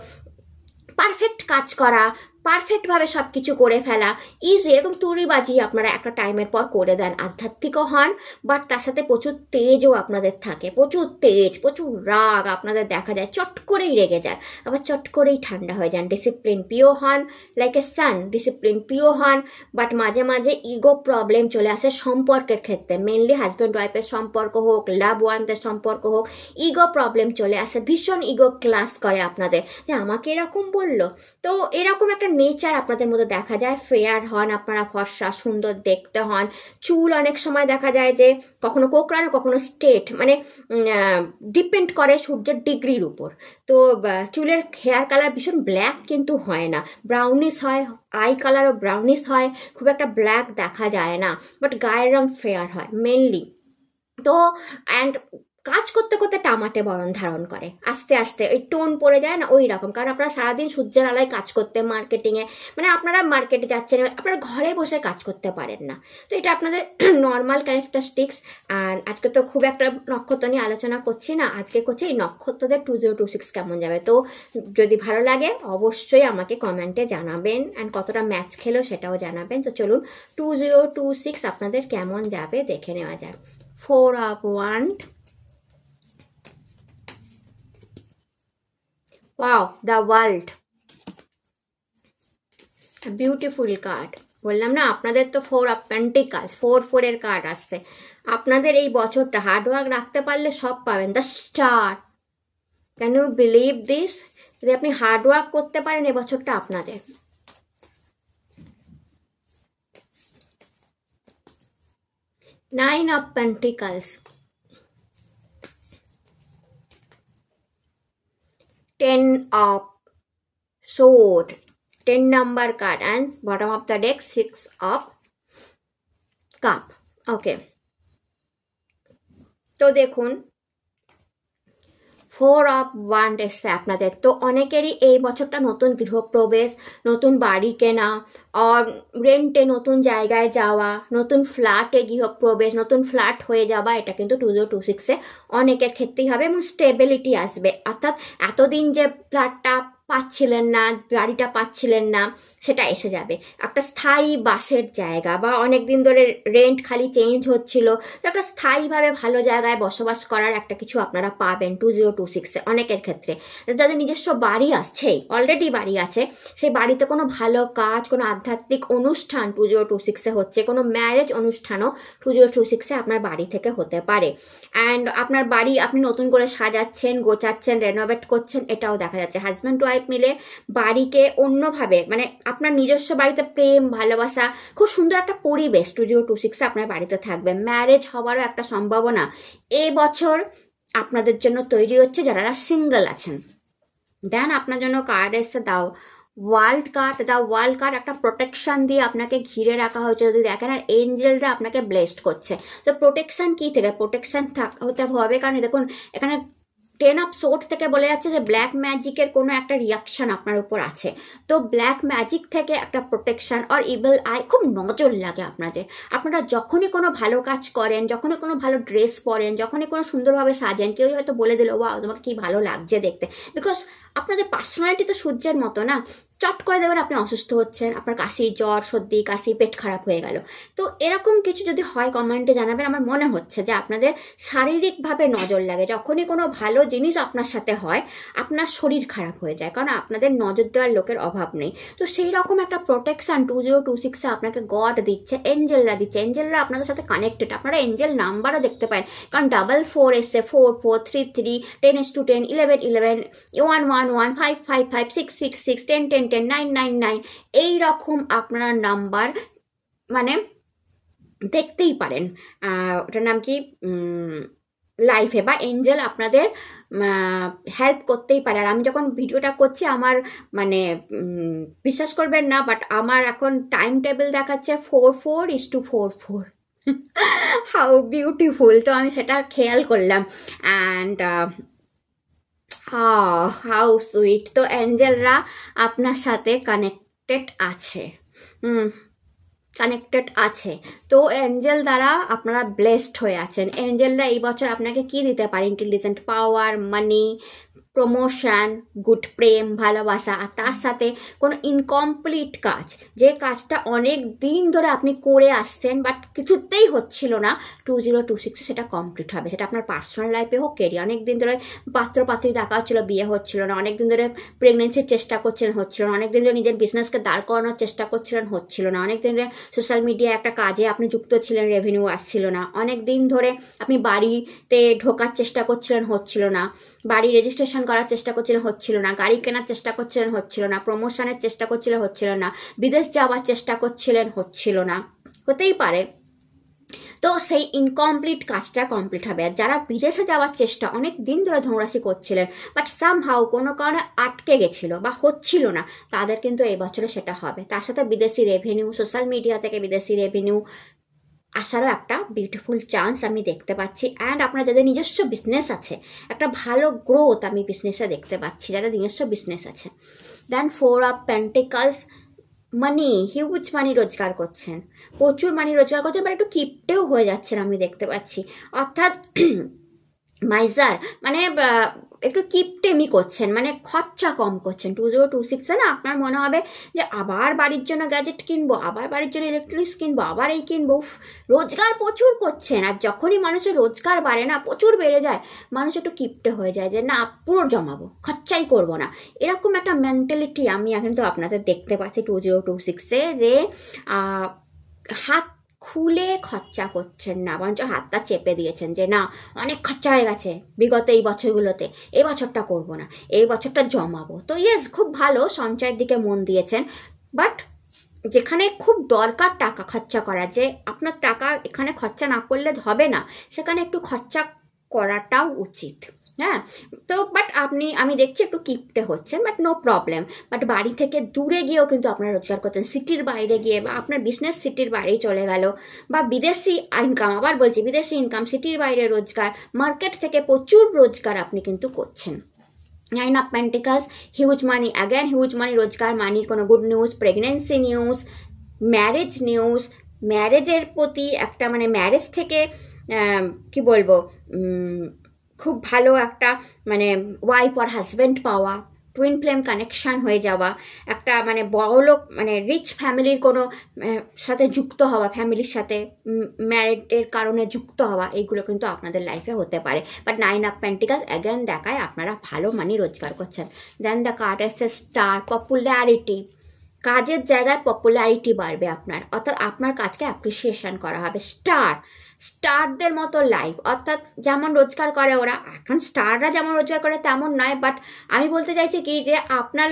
পারফেক্ট কাজ করা, পারফেক্টভাবে সব কিছু করে ফেলা ইজি, এরকম তুড়িবাজি আপনারা একটা টাইমের পর করে দেন। আধ্যাত্মিকও হন, বাট তার সাথে প্রচুর তেজও আপনাদের থাকে, প্রচুর তেজ, প্রচুর রাগ আপনাদের দেখা যায়, চট করেই রেগে যান, আবার চট করেই ঠান্ডা হয়ে যান। ডিসিপ্লিন প্রিয় হন, লাইক এ সান, ডিসিপ্লিন প্রিয় হন, বাট মাঝে মাঝে ইগো প্রবলেম চলে আসে সম্পর্কের ক্ষেত্রে, মেনলি হাজব্যান্ড ওয়াইফের সম্পর্ক হোক, লাভ ওয়ানদের সম্পর্ক হোক, ইগো প্রবলেম চলে আসে, ভীষণ ইগো ক্লাস করে আপনাদের, যে আমাকে এরকম বললো। তো এরকম একটা নেচার আপনাদের মধ্যে দেখা যায়। ফেয়ার হন, আপনারা ফর্সা সুন্দর দেখতে হন। চুল অনেক সময় দেখা যায় যে কখনো কোকড়ানো কখনো স্ট্রেট, মানে ডিপেন্ড করে সূর্যের ডিগ্রির উপর। তো চুলের হেয়ার কালার ভীষণ ব্ল্যাক কিন্তু হয় না, ব্রাউনিশ হয়, আই কালারও ব্রাউনিশ হয়, খুব একটা ব্ল্যাক দেখা যায় না, বাট গায়ের রং ফেয়ার হয় মেনলি। তো অ্যান্ড কাজ করতে করতে টামাটে বরণ ধারণ করে, আস্তে আস্তে ওই টোন পড়ে যায় না, ওই রকম। কারণ আপনারা সারাদিন সূর্যের আলোয় কাজ করতে, মার্কেটিংয়ে, মানে আপনারা মার্কেটে যাচ্ছেন, আপনারা ঘরে বসে কাজ করতে পারেন না। তো এটা আপনাদের নর্মাল ক্যারেক্টারিস্টিক্স। আর আজকে তো খুব একটা নক্ষত্র নিয়ে আলোচনা করছি না, আজকে করছি এই নক্ষত্রদের 2026 কেমন যাবে। তো যদি ভালো লাগে অবশ্যই আমাকে কমেন্টে জানাবেন, অ্যান্ড কতটা ম্যাচ খেলো সেটাও জানাবেন। তো চলুন 2026 আপনাদের কেমন যাবে দেখে নেওয়া যায়। 4 of Wands, wow, the world, a beautiful card। বললাম না আপনাদের তো 4 of Pentacles, 4 এর কার্ড আসছে। আপনাদের এই বছরটা হার্ডওয়ার্ক রাখতে পারলে সব পাবেন। The star, can you believe this? যদি আপনি হার্ডওয়ার্ক করতে পারেন এই বছরটা আপনাদের। 9 of Pentacles, 10 of Sword, 10 number card, and bottom of the deck 6 of Cup। ওকে, তো দেখুন 4 of Wands এসছে আপনাদের। তো অনেকেরই এই বছরটা নতুন গৃহপ্রবেশ, নতুন বাড়ি কেনা, আর রেন্টে নতুন জায়গায় যাওয়া, নতুন ফ্ল্যাটে গৃহপ্রবেশ, নতুন ফ্ল্যাট হয়ে যাওয়া, এটা কিন্তু 2026-এ অনেকের ক্ষেত্রেই হবে, এবং স্টেবিলিটি আসবে। অর্থাৎ এতদিন যে ফ্ল্যাটটা পাচ্ছিলেন না, বাড়িটা পাচ্ছিলেন না, সেটা এসে যাবে। একটা স্থায়ী বাসের জায়গা, বা অনেক দিন ধরে রেন্ট খালি চেঞ্জ হচ্ছিল, তো একটা স্থায়ীভাবে ভালো জায়গায় বসবাস করার একটা কিছু আপনারা পাবেন 2026-এ অনেকের ক্ষেত্রে। যাদের নিজস্ব বাড়ি আসছে, অলরেডি বাড়ি আছে, সেই বাড়িতে কোনো ভালো কাজ, কোনো আধ্যাত্মিক অনুষ্ঠান 2026-এ হচ্ছে, কোনো ম্যারেজ অনুষ্ঠানও 2026-এ আপনার বাড়ি থেকে হতে পারে। অ্যান্ড আপনার বাড়ি আপনি নতুন করে সাজাচ্ছেন, গোছাচ্ছেন, রেনোভেট করছেন, এটাও দেখা যাচ্ছে। হাজব্যান্ড ওয়াইফ মিলে বাড়িকে অন্যভাবে, মানে আপনার নিজস্ব বাড়িতে প্রেম, ভালোবাসা, খুব সুন্দর একটা পরিবেশ 2026-এ আপনার বাড়িতে থাকবে। ম্যারেজ হওয়ারও একটা সম্ভাবনা এই বছর আপনাদের জন্য তৈরি হচ্ছে, যারা সিঙ্গেল আছেন। দেন আপনার জন্য কার্ড এসে দাও world card, the world card একটা প্রোটেকশন দিয়ে আপনাকে ঘিরে রাখা হয়েছে যদি দেখেন, আর এঞ্জেলরা আপনাকে ব্লেসড করছে। তো প্রোটেকশন কি থেকে? প্রোটেকশন হতে হবে, কারণ দেখুন এখানে 10 অফ সোর্ড থেকে বলে যাচ্ছে যে ব্ল্যাক ম্যাজিকের কোনো একটা রিয়াকশন আপনার উপর আছে। তো ব্ল্যাক ম্যাজিক থেকে একটা প্রোটেকশন আর ইভিল আই, খুব নজর লাগে আপনাদের। আপনারা যখনই কোনো ভালো কাজ করেন, যখনই কোনো ভালো ড্রেস পরেন, যখনই কোনো সুন্দরভাবে সাজেন, কেউ হয়তো বলে দিল ওয়াও তোমাকে কি ভালো লাগছে দেখতে, বিকজ আপনাদের পার্সোনালিটি তো সূর্যের মতো না, চট করে দেবেন আপনি অসুস্থ হচ্ছেন, আপনার কাশি, জ্বর, সর্দি কাশি, পেট খারাপ হয়ে গেল। তো এরকম কিছু যদি হয় কমেন্টে জানাবেন। আমার মনে হচ্ছে যে আপনাদের শারীরিকভাবে নজর লাগে, যখনই কোনো ভালো জিনিস আপনার সাথে হয় আপনার শরীর খারাপ হয়ে যায়, কারণ আপনাদের নজর দেওয়ার লোকের অভাব নেই। তো সেই রকম একটা প্রোটেকশন 2026-এ আপনাকে গড দিচ্ছে, এঞ্জেলরা দিচ্ছে। এঞ্জেলরা আপনাদের সাথে কানেক্টেড, আপনারা এঞ্জেল নাম্বারও দেখতে পারেন, কারণ 44 এসছে, 4433, 10:10, 1111, 111, 555, 666, 1010, 999, এইরকম আপনারা নাম্বার মানে দেখতেই পারেন। ওটার নাম কি, লাইফে বা এঞ্জেল আপনাদের হেল্প করতেই পারে। আর আমি যখন ভিডিওটা করছি আমার মানে বিশ্বাস করবেন না, বাট আমার এখন টাইম টেবিল দেখাচ্ছে 44:44। How beautiful! তো আমি সেটা খেয়াল করলাম, অ্যান্ড হাউ সুইট। তো এঞ্জেলরা আপনার সাথে কানেক্টেড আছে, কানেক্টেড আছে। তো এঞ্জেল দ্বারা আপনারা ব্লেসড হয়ে আছেন। এঞ্জেলরা এই বছর আপনাকে কি দিতে পারে? ইন্টেলিজেন্ট, পাওয়ার, মানি, প্রমোশন, গুড প্রেম, ভালোবাসা, আর তার সাথে কোনো ইনকমপ্লিট কাজ, যে কাজটা অনেক দিন ধরে আপনি করে আসছেন বাট কিছুতেই হচ্ছিল না, 2026-এ সেটা কমপ্লিট হবে। সেটা আপনার পার্সোনাল লাইফে হোক, কেরিয়ার। অনেক দিন ধরে পাত্রপাত্রী দেখা হচ্ছিল, বিয়ে হচ্ছিল না, অনেক দিন ধরে প্রেগনেন্সির চেষ্টা করছিলেন, হচ্ছিল না, অনেক দিন ধরে নিজের বিজনেসকে দাঁড় করানোর চেষ্টা করছিলেন, হচ্ছিল না, অনেক দিন ধরে সোশ্যাল মিডিয়ায় একটা কাজে আপনি যুক্ত ছিলেন, রেভিনিউ আসছিল না, অনেক দিন ধরে আপনি বাড়িতে ঢোকার চেষ্টা করছিলেন, হচ্ছিল না, বাড়ি রেজিস্ট্রেশন করার চেষ্টা করছিলেন, হচ্ছিল না, গাড়ি কেনার চেষ্টা করছিলেন, হচ্ছিল না, প্রমোশনের চেষ্টা করছিলেন, হচ্ছিল না, বিদেশ যাওয়ার চেষ্টা করছিলেন, হচ্ছিল না, হতেই পারে। তো সেই ইনকমপ্লিট কাজটা কমপ্লিট হবে। আর যারা বিদেশে যাওয়ার চেষ্টা অনেক দিন ধরে ধনুরাশি করছিলেন বাট সামহাউ কোনো কারণে আটকে গেছিল বা হচ্ছিল না, তাদের কিন্তু এই বছরে সেটা হবে। তার সাথে বিদেশি রেভিনিউ, সোশ্যাল মিডিয়া থেকে বিদেশি রেভিনিউ আসারও একটা বিউটিফুল চান্স আমি দেখতে পাচ্ছি। অ্যান্ড আপনার যাদের নিজস্ব বিজনেস আছে, একটা ভালো গ্রোথ আমি বিজনেসে দেখতে পাচ্ছি, যাদের নিজস্ব বিজনেস আছে। দেন 4 of pentacles, money, huge money রোজগার করছেন, প্রচুর মানি রোজগার করছেন, বাট একটু কিপটেও হয়ে যাচ্ছেন আমি দেখতে পাচ্ছি। অর্থাৎ মাইজার মানে একটু কিপটেমি করছেন, মানে খরচা কম করছেন। 2026-এ না আপনার মনে হবে যে আবার বাড়ির জন্য গ্যাজেট কিনবো, আবার বাড়ির জন্য ইলেকট্রনিক্স কিনবো, আবার এই কিনবো। রোজগার প্রচুর করছেন, আর যখনই মানুষের রোজগার বাড়ে না, প্রচুর বেড়ে যায়, মানুষ একটু কিপটে হয়ে যায় যে না পুরো জমাবো, খরচাই করবো না। এরকম একটা মেন্টালিটি আমি কিন্তু আপনাদের দেখতে পাচ্ছি 2026-এ, যে হাত খুলে খরচা করছেন না, বরঞ্চ হাতটা চেপে দিয়েছেন যে না অনেক খরচা হয়ে গেছে বিগত এই বছরগুলোতে, এই বছরটা করবো না, এই বছরটা জমাবো। তো ইয়েস, খুব ভালো সঞ্চয়ের দিকে মন দিয়েছেন, বাট যেখানে খুব দরকার টাকা খরচা করা, যে আপনার টাকা এখানে খরচা না করলে হবে না, সেখানে একটু খরচা করাটাও উচিত। হ্যাঁ, তো বাট আমি দেখছি একটু কিপটে হচ্ছেন, বাট নো প্রবলেম। বাট বাড়ি থেকে দূরে গিয়েও কিন্তু আপনারা রোজগার করছেন, সিটির বাইরে গিয়ে, বা আপনার বিজনেস সিটির বাইরেই চলে গেল, বা বিদেশি ইনকাম, আবার বলছি বিদেশি ইনকাম, সিটির বাইরে রোজগার, মার্কেট থেকে প্রচুর রোজগার আপনি কিন্তু করছেন। 9 of pentacles, huge money, again huge money রোজগার, মানির কোনো good news, pregnancy news, marriage news, ম্যারেজের প্রতি একটা মানে ম্যারেজ থেকে কি বলবো, খুব ভালো একটা মানে ওয়াইফ আর হাজব্যান্ড পাওয়া, টুইন ফ্লেম কানেকশান হয়ে যাওয়া, একটা মানে বড়লোক মানে রিচ ফ্যামিলির কোনো সাথে যুক্ত হওয়া, ফ্যামিলির সাথে ম্যারিডের কারণে যুক্ত হওয়া, এইগুলো কিন্তু আপনাদের লাইফে হতে পারে। বাট 9 অফ পেন্টিকলস অ্যাগেন দেখায় আপনারা ভালো মানি রোজগার করছেন। দেন দ্য কার্ড এসে স্টার, পপুলারিটি, কাজের জায়গায় পপুলারিটি বাড়বে আপনার, অর্থাৎ আপনার কাজকে অ্যাপ্রিসিয়েশন করা হবে। স্টারদের মতো লাইফ, অর্থাৎ যেমন রোজগার করে ওরা, এখন স্টাররা যেমন রোজগার করে তেমন নয়, বাট আমি বলতে চাইছি কি যে আপনার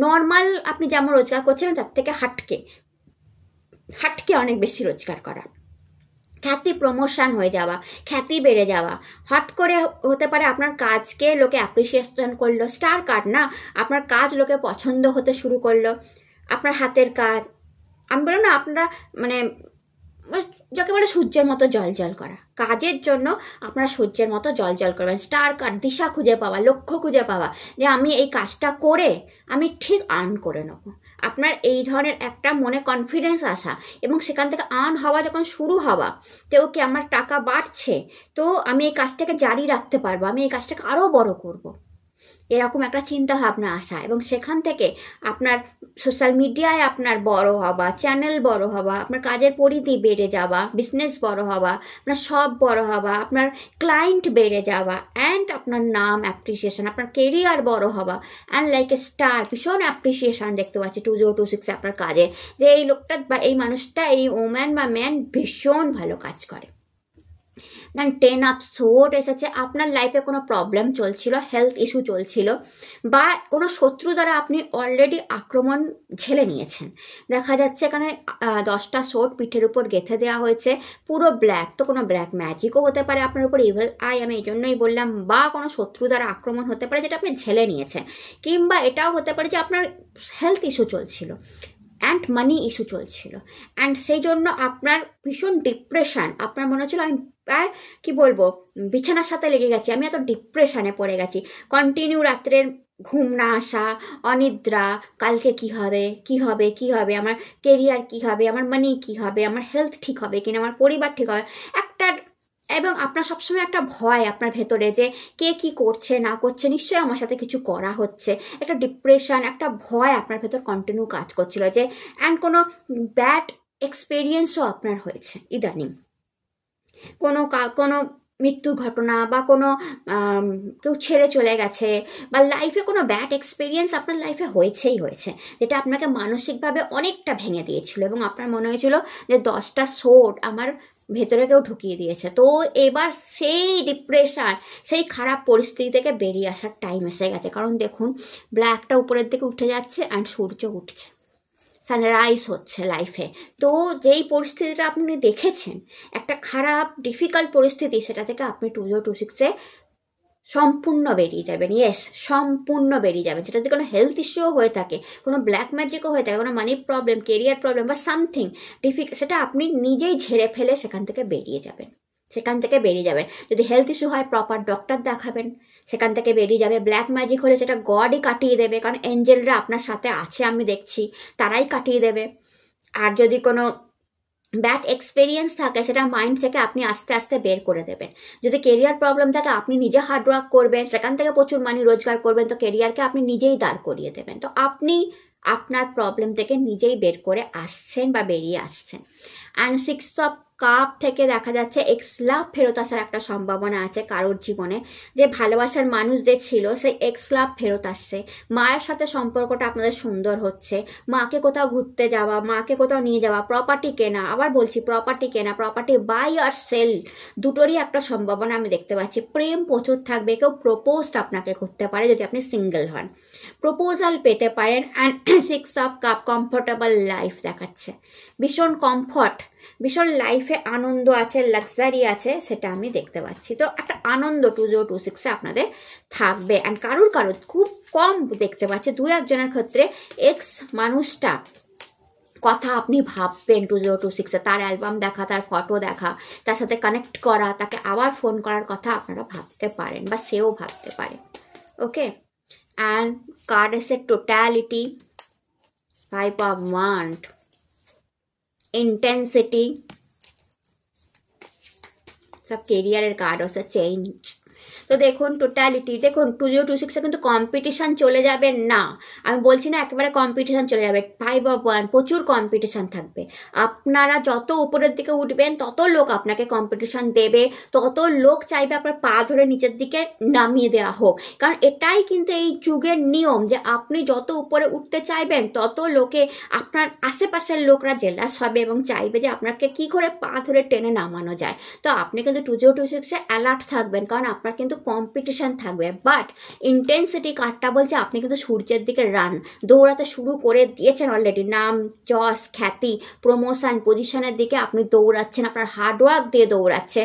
নর্মাল আপনি যেমন রোজগার করছেন তার থেকে হাটকে অনেক বেশি রোজগার করা। খ্যাতি প্রমোশন হয়ে যাওয়া, খ্যাতি বেড়ে যাওয়া, হট করে হতে পারে আপনার কাজকে লোকে অ্যাপ্রিসিয়েশন করলো, স্টার কার্ড না, আপনার কাজ লোকে পছন্দ হতে শুরু করলো, আপনার হাতের কাজ, আমি বললাম না আপনারা মানে যাকে বলে সূর্যের মতো জল করা, কাজের জন্য আপনারা সূর্যের মতো জল করবেন। স্টার কার্ড, দিশা খুঁজে পাওয়া, লক্ষ্য খুঁজে পাওয়া যে আমি এই কাজটা করে আমি ঠিক আর্ন করে নেব। আপনার এই ধরনের একটা মনে কনফিডেন্স আসা এবং সেখান থেকে আর্ন হওয়া যখন শুরু হওয়া, তো ওকে আমার টাকা বাড়ছে, তো আমি এই কাজটাকে জারি রাখতে পারবো, আমি এই কাজটাকে আরও বড় করব, এরকম একটা চিন্তা ভাবনা আসা, এবং সেখান থেকে আপনার সোশ্যাল মিডিয়ায় আপনার বড় হওয়া, চ্যানেল বড় হওয়া, আপনার কাজের পরিধি বেড়ে যাওয়া, বিজনেস বড় হওয়া, আপনার সব বড় হওয়া, আপনার ক্লায়েন্ট বেড়ে যাওয়া, অ্যান্ড আপনার নাম অ্যাপ্রিসিয়েশন, আপনার কেরিয়ার বড় হওয়া, অ্যান্ড লাইক এ স্টার, ভীষণ অ্যাপ্রিসিয়েশন দেখতে পাচ্ছি 2026 আপনার কাজে, যে এই লোকটা বা এই মানুষটা, এই ওম্যান বা ম্যান ভীষণ ভালো কাজ করে। দেন 10 অফ সোর্ড এসেছে, আপনার লাইফে কোনো প্রবলেম চলছিল, হেলথ ইস্যু চলছিল, বা কোনো শত্রু দ্বারা আপনি অলরেডি আক্রমণ ঝেলে নিয়েছেন। দেখা যাচ্ছে এখানে 10টা সোর্ড পিঠের উপর গেঁথে দেওয়া হয়েছে, পুরো ব্ল্যাক, তো কোনো ব্ল্যাক ম্যাজিকও হতে পারে আপনার উপর, ইভিল আই আমি এই জন্যই বললাম, বা কোনো শত্রু দ্বারা আক্রমণ হতে পারে যেটা আপনি ঝেলে নিয়েছেন, কিংবা এটাও হতে পারে যে আপনার হেলথ ইস্যু চলছিল অ্যান্ড মানি ইস্যু চলছিল, অ্যান্ড সেই জন্য আপনার ভীষণ ডিপ্রেশন, আপনার মনে হচ্ছিল আমি প্রায় কী বলবো বিছানার সাথে লেগে গেছি, আমি এত ডিপ্রেশনে পড়ে গেছি, কন্টিনিউ রাত্রের ঘুম না আসা, অনিদ্রা, কালকে কি হবে কি হবে কি হবে, আমার কেরিয়ার কি হবে, আমার মানি কি হবে, আমার হেলথ ঠিক হবে কিনা, আমার পরিবার ঠিক হবে, একটা, এবং আপনার সবসময় একটা ভয় আপনার ভেতরে যে কে কি করছে না করছে, নিশ্চয়ই আমার সাথে কিছু করা হচ্ছে, একটা ডিপ্রেশন, একটা ভয় আপনার ভেতর কন্টিনিউ কাজ করছিল যে, অ্যান্ড কোনো ব্যাড এক্সপিরিয়েন্সও আপনার হয়েছে ইদানিং, কোনো মৃত্যুর ঘটনা বা কোনো কেউ ছেড়ে চলে গেছে, বা লাইফে কোনো ব্যাড এক্সপিরিয়েন্স আপনার লাইফে হয়েছেই হয়েছে, যেটা আপনাকে মানসিকভাবে অনেকটা ভেঙে দিয়েছিল, এবং আপনার মনে হয়েছিল যে 10টা সোর্ড আমার ভেতরে কেউ ঢুকিয়ে দিয়েছে। তো এবার সেই ডিপ্রেশন, সেই খারাপ পরিস্থিতি থেকে বেরিয়ে আসার টাইম এসে গেছে, কারণ দেখুন ব্ল্যাকটা উপরের দিকে উঠে যাচ্ছে অ্যান্ড সূর্য উঠছে, সানরাইজ হচ্ছে লাইফে। তো যেই পরিস্থিতিটা আপনি দেখেছেন, একটা খারাপ ডিফিকাল্ট পরিস্থিতি, সেটা থেকে আপনি 2026-এ সম্পূর্ণ বেরিয়ে যাবেন। ইয়েস, সম্পূর্ণ বেরিয়ে যাবেন। সেটা যদি কোনো হেলথ ইস্যুও হয়ে থাকে, কোনো ব্ল্যাক ম্যাজিকও হয়ে থাকে, কোনো মানি প্রবলেম, কেরিয়ার প্রবলেম বা সামথিং সেটা আপনি নিজেই ঝেড়ে ফেলে সেখান থেকে বেরিয়ে যাবেন, যদি হেলথ ইস্যু হয় প্রপার ডক্টর দেখাবেন, সেখান থেকে বেরিয়ে যাবে। ব্ল্যাক ম্যাজিক হলে সেটা গডই কাটিয়ে দেবে, কারণ এঞ্জেলরা আপনার সাথে আছে, আমি দেখছি তারাই কাটিয়ে দেবে। আর যদি কোনো ব্যাড এক্সপিরিয়েন্স থাকে, সেটা মাইন্ড থেকে আপনি আস্তে আস্তে বের করে দেবেন। যদি কেরিয়ার প্রবলেম থাকে, আপনি নিজে হার্ডওয়ার্ক করবেন, সেখান থেকে প্রচুর মানি রোজগার করবেন, তো কেরিয়ারকে আপনি নিজেই দাঁড় করিয়ে দেবেন। তো আপনি আপনার প্রবলেম থেকে নিজেই বের করে আসছেন বা বেরিয়ে আসছেন। অ্যান্ড 6 অফ কাপ থেকে দেখা যাচ্ছে এক্স লাভ ফেরত আসার একটা সম্ভাবনা আছে কারোর জীবনে, যে ভালোবাসার মানুষ যে ছিল সেই এক্স লাভ ফেরত আসছে, মায়ের সাথে সম্পর্কটা আপনাদের সুন্দর হচ্ছে, মাকে কোথাও ঘুরতে যাওয়া, মাকে কোথাও নিয়ে যাওয়া, প্রপার্টি কেনা, আবার বলছি প্রপার্টি কেনা, প্রপার্টি বাই আর সেল, দুটোরই একটা সম্ভাবনা আমি দেখতে পাচ্ছি। প্রেম প্রচুর থাকবে, কেউ প্রপোজড আপনাকে করতে পারে যদি আপনি সিঙ্গেল হন, প্রপোজাল পেতে পারেন। And 6 of cup comfortable life দেখাচ্ছে, ভীষণ কমফর্ট, ভীষণ লাইফে আনন্দ আছে, লাক্সারি আছে, সেটা আমি দেখতে পাচ্ছি। তো একটা আনন্দ 2026-এ আপনাদের থাকবে। অ্যান্ড কারুর খুব কম দেখতে পাচ্ছি, 2-1 ক্ষেত্রে এক্স মানুষটা কথা আপনি ভাববেন 2026-এ, তার অ্যালবাম দেখা, তার ফটো দেখা, তার সাথে কানেক্ট করা, তাকে আবার ফোন করার কথা আপনারা ভাবতে পারেন বা সেও ভাবতে পারে। ওকে, অ্যান্ড কার্ড এসে টোটালিটি, 5 অফ ওয়ান্ড, ইন্টেন্সিটি, সব কেরিয়ারের কার্ড হচ্ছে চেঞ্জ। তো দেখুন টোটালিটি, দেখুন 2026-এ কিন্তু কম্পিটিশান চলে যাবে না, আমি বলছি না একেবারে কম্পিটিশান চলে যাবে। 5 অফ ওয়ান্ড, প্রচুর কম্পিটিশান থাকবে। আপনারা যত উপরের দিকে উঠবেন তত লোক আপনাকে কম্পিটিশান দেবে, তত লোক চাইবে আপনার পা ধরে নিচের দিকে নামিয়ে দেওয়া হোক, কারণ এটাই কিন্তু এই যুগের নিয়ম, যে আপনি যত উপরে উঠতে চাইবেন তত লোকে, আপনার আশেপাশের লোকরা জেলাস হবে এবং চাইবে যে আপনাকে কি করে পা ধরে টেনে নামানো যায়। তো আপনি কিন্তু 2026-এ অ্যালার্ট থাকবেন, কারণ আপনার কিন্তু কম্পিটিশান থাকবে, বাট ইন্টেন্সিটি কার্ডটা বলছে আপনি কিন্তু সূর্যের দিকে রান দৌড়াতে শুরু করে দিয়েছেন অলরেডি। নাম, যশ, খ্যাতি, প্রমোশন, পজিশনের দিকে আপনি দৌড়াচ্ছেন, আপনার হার্ডওয়ার্ক দিয়ে দৌড়াচ্ছে।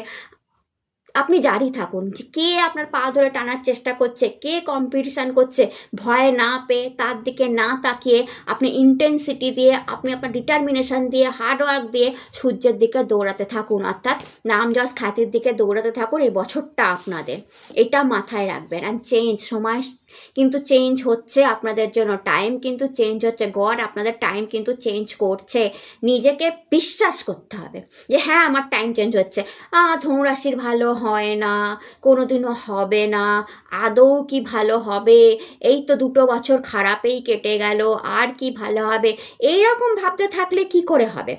আপনি জারি থাকুন, যে কে আপনার পা ধরে টানার চেষ্টা করছে, কে কম্পিটিশান করছে, ভয় না পেয়ে তার দিকে না তাকিয়ে আপনি ইন্টেন্সিটি দিয়ে, আপনি আপনার ডিটারমিনেশন দিয়ে, হার্ডওয়ার্ক দিয়ে সূর্যের দিকে দৌড়াতে থাকুন, অর্থাৎ নাম যশ খ্যাতির দিকে দৌড়াতে থাকুন। এই বছরটা আপনাদের, এটা মাথায় রাখবেন। অ্যান্ড চেঞ্জ, সময় কিন্তু চেঞ্জ হচ্ছে আপনাদের জন্য, টাইম কিন্তু চেঞ্জ হচ্ছে, গড আপনাদের টাইম কিন্তু চেঞ্জ করছে। নিজেকে বিশ্বাস করতে হবে যে হ্যাঁ আমার টাইম চেঞ্জ হচ্ছে। ধনুরাশির ভালো হয় না, কোনোদিনও হবে না, আদৌ কি ভালো হবে, এই তো 2 বছর খারাপেই কেটে গেল, আর কি ভালো হবে, এইরকম ভাবতে থাকলে কি করে হবে?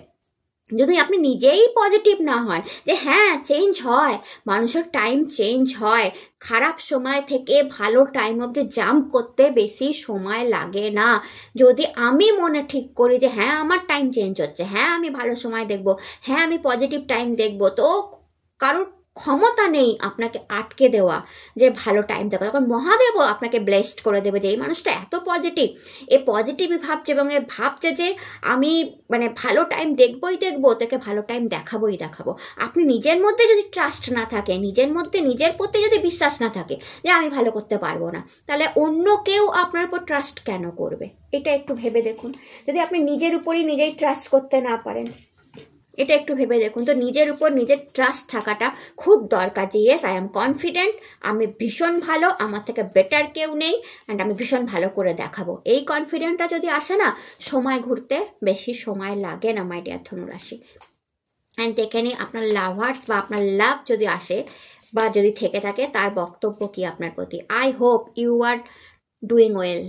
যদি আপনি নিজেই পজিটিভ না হয় যে হ্যাঁ চেঞ্জ হয়, মানুষের টাইম চেঞ্জ হয়, খারাপ সময় থেকে ভালো টাইম অবধি জাম্প করতে বেশি সময় লাগে না। যদি আমি মনে ঠিক করি যে হ্যাঁ আমার টাইম চেঞ্জ হচ্ছে, হ্যাঁ আমি ভালো সময় দেখব, হ্যাঁ আমি পজিটিভ টাইম দেখব, তো কারোর ক্ষমতা নেই আপনাকে আটকে দেওয়া যে ভালো টাইম দেখো। তখন মহাদেবও আপনাকে ব্লেসড করে দেবে যে এই মানুষটা এত পজিটিভ, এ পজিটিভই ভাবছে এবং এ ভাবছে যে আমি মানে ভালো টাইম দেখবই দেখবো, তোকে ভালো টাইম দেখাবোই দেখাবো। আপনি নিজের মধ্যে যদি ট্রাস্ট না থাকে, নিজের মধ্যে নিজের প্রতি যদি বিশ্বাস না থাকে যে আমি ভালো করতে পারবো না, তাহলে অন্য কেউ আপনার উপর ট্রাস্ট কেন করবে? এটা একটু ভেবে দেখুন। যদি আপনি নিজের উপরই নিজেই ট্রাস্ট করতে না পারেন, এটা একটু ভেবে দেখুন। তো নিজের উপর নিজের ট্রাস্ট থাকাটা খুব দরকার, যে ইয়েস আই এম কনফিডেন্ট, আমি ভীষণ ভালো, আমার থেকে বেটার কেউ নেই, অ্যান্ড আমি ভীষণ ভালো করে দেখাবো। এই কনফিডেন্টটা যদি আসে না, সময় ঘুরতে বেশি সময় লাগে না মাই ডিয়ার ধনুরাশি। অ্যান্ড দেখে নিই আপনার লাভার্স বা আপনার লাভ যদি আসে বা যদি থেকে থাকে, তার বক্তব্য কি আপনার প্রতি। I hope you are doing well.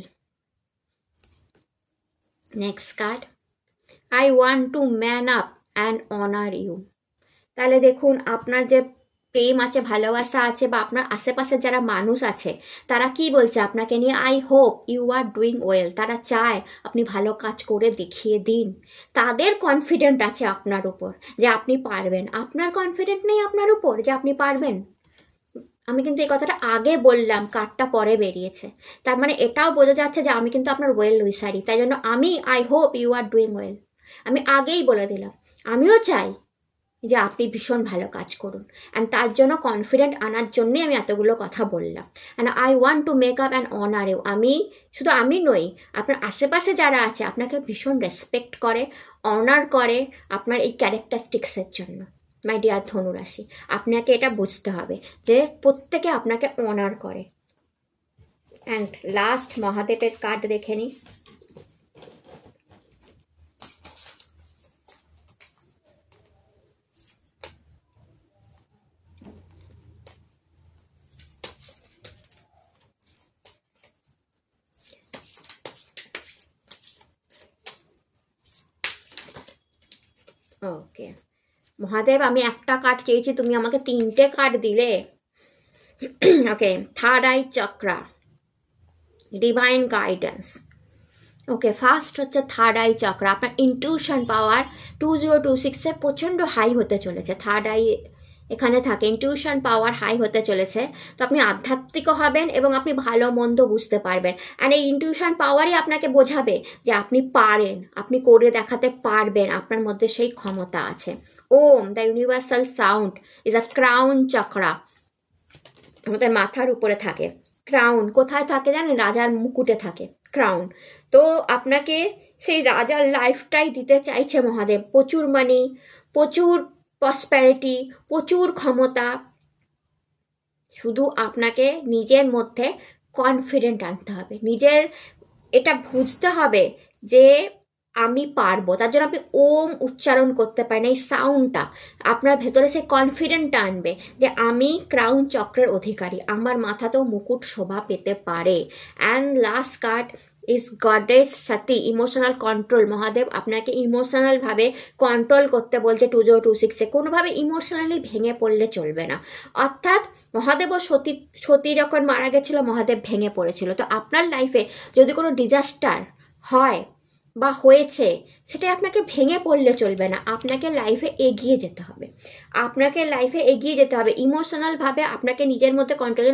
Next card, I want to man up and honour you. তাহলে দেখুন আপনার যে প্রেম আছে, ভালোবাসা আছে, বা আপনার আশেপাশে যারা মানুষ আছে তারা কি বলছে আপনাকে নিয়ে, I hope you are doing well. তারা চায় আপনি ভালো কাজ করে দেখিয়ে দিন, তাদের কনফিডেন্ট আছে আপনার উপর যে আপনি পারবেন। আপনার কনফিডেন্ট নেই আপনার উপর যে আপনি পারবেন। আমি কিন্তু এই কথাটা আগে বললাম, কার্ডটা পরে বেরিয়েছে, তার মানে এটাও বোঝা যাচ্ছে যে আমি কিন্তু আপনার ওয়েল উইসারি। তাই জন্য আমি I hope you are doing well আমি আগেই বলে দিলাম। আমিও চাই যে আপনি ভীষণ ভালো কাজ করুন, অ্যান্ড তার জন্য কনফিডেন্ট আনার জন্যই আমি এতগুলো কথা বললাম। And I want to make up and honour you. আমি শুধু আমি নই, আপনার আশেপাশে যারা আছে আপনাকে ভীষণ রেসপেক্ট করে, অনার করে আপনার এই ক্যারেক্টারিস্টিক্সের জন্য। মাই ডিয়ার ধনুরাশি, আপনাকে এটা বুঝতে হবে যে প্রত্যেকে আপনাকে অনার করে। অ্যান্ড লাস্ট মহাদেবের কার্ড দেখে নিই। ওকে মহাদেব, আমি একটা কার্ড চেয়েছি, তুমি আমাকে 3টে কার্ড দিলে। Okay, third eye chakra, divine guidance. Okay, first হচ্ছে থার্ড আই চক্রা। আপনার ইনটিউশন পাওয়ার 2026-এ প্রচণ্ড হাই হতে চলেছে। থার্ড আই এখানে থাকে, ইনটিউশন পাওয়ার হাই হতে চলেছে। তো আপনি আধ্যাত্মিকও হবেন এবং আপনি ভালো মন্দ বুঝতে পারবেন। অ্যান্ড এই ইনটিউশন পাওয়ারই আপনাকে বোঝাবে যে আপনি পারেন, আপনি করে দেখাতে পারবেন, আপনার মধ্যে সেই ক্ষমতা আছে। Om, the universal sound is a crown chakra. আমাদের মাথার উপরে থাকে ক্রাউন। কোথায় থাকে জানেন? রাজার মুকুটে থাকে ক্রাউন। তো আপনাকে সেই রাজার লাইফটাই দিতে চাইছে মহাদেব। প্রচুর মানি, প্রচুর প্রসপ্যারিটি, প্রচুর ক্ষমতা। শুধু আপনাকে নিজের মধ্যে কনফিডেন্ট আনতে হবে, নিজের এটা বুঝতে হবে যে আমি পারবো। তার জন্য আপনি ওম উচ্চারণ করতে পারেন, এই সাউন্ডটা আপনার ভেতরে সেই কনফিডেন্টটা আনবে যে আমি ক্রাউন চক্রের অধিকারী, আমার মাথাতেও মুকুট শোভা পেতে পারে। And last card is goddess Sati, emotional control. Mahadev আপনাকে ইমোশনালভাবে কন্ট্রোল করতে বলছে 2026-এ। কোনোভাবে ইমোশনালি ভেঙে পড়লে চলবে না। অর্থাৎ মহাদেবও সতী যখন মারা গেছিল, মহাদেব ভেঙে পড়েছিল। তো আপনার লাইফে যদি কোনো ডিজাস্টার হয়, বা হয়েছে সেটা আপনাকে ভেঙে পড়লে চলবে না, আপনাকে লাইফে এগিয়ে যেতে হবে, আপনাকে লাইফে এগিয়ে যেতে হবে ইমোশনালভাবে। আপনাকে নিজের মধ্যে কন্ট্রোল,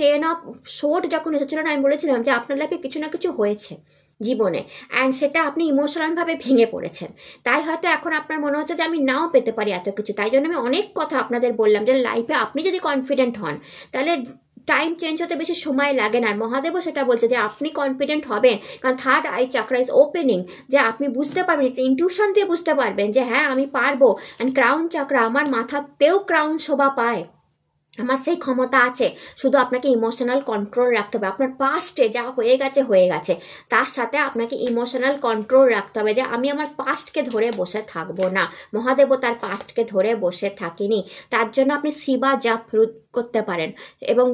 10 অফ সোর্ড যখন এসেছিল না, আমি বলেছিলাম যে আপনার লাইফে কিছু না কিছু হয়েছে জীবনে, অ্যান্ড সেটা আপনি ইমোশনালভাবে ভেঙে পড়েছেন। তাই হয়তো এখন আপনার মনে হচ্ছে যে আমি নাও পেতে পারি এত কিছু। তাই জন্য আমি অনেক কথা আপনাদের বললাম যে লাইফে আপনি যদি কনফিডেন্ট হন তাহলে টাইম চেঞ্জ হতে বেশি সময় লাগে না। আর মহাদেবও সেটা বলছে যে আপনি কনফিডেন্ট হবেন, কারণ থার্ড আই চাকরা ইজ ওপেনিং, যে আপনি বুঝতে পারবেন, ইনটিউশন দিয়ে বুঝতে পারবেন যে হ্যাঁ আমি পারবো। অ্যান্ড ক্রাউন চাকরা, আমার মাথাতেও ক্রাউন শোভা পায়, আমার সেই ক্ষমতা আছে। শুধু আপনাকে ইমোশনাল কন্ট্রোল রাখতে হবে। আপনার পাস্টে যা হয়ে গেছে তার সাথে আপনাকে ইমোশনাল কন্ট্রোল রাখতে হবে, যে আমি আমার পাস্টকে ধরে বসে থাকবো না। মহাদেবও তার পাস্টকে ধরে বসে থাকিনি। তার জন্য আপনি শিবা জাপ করতে পারেন, এবং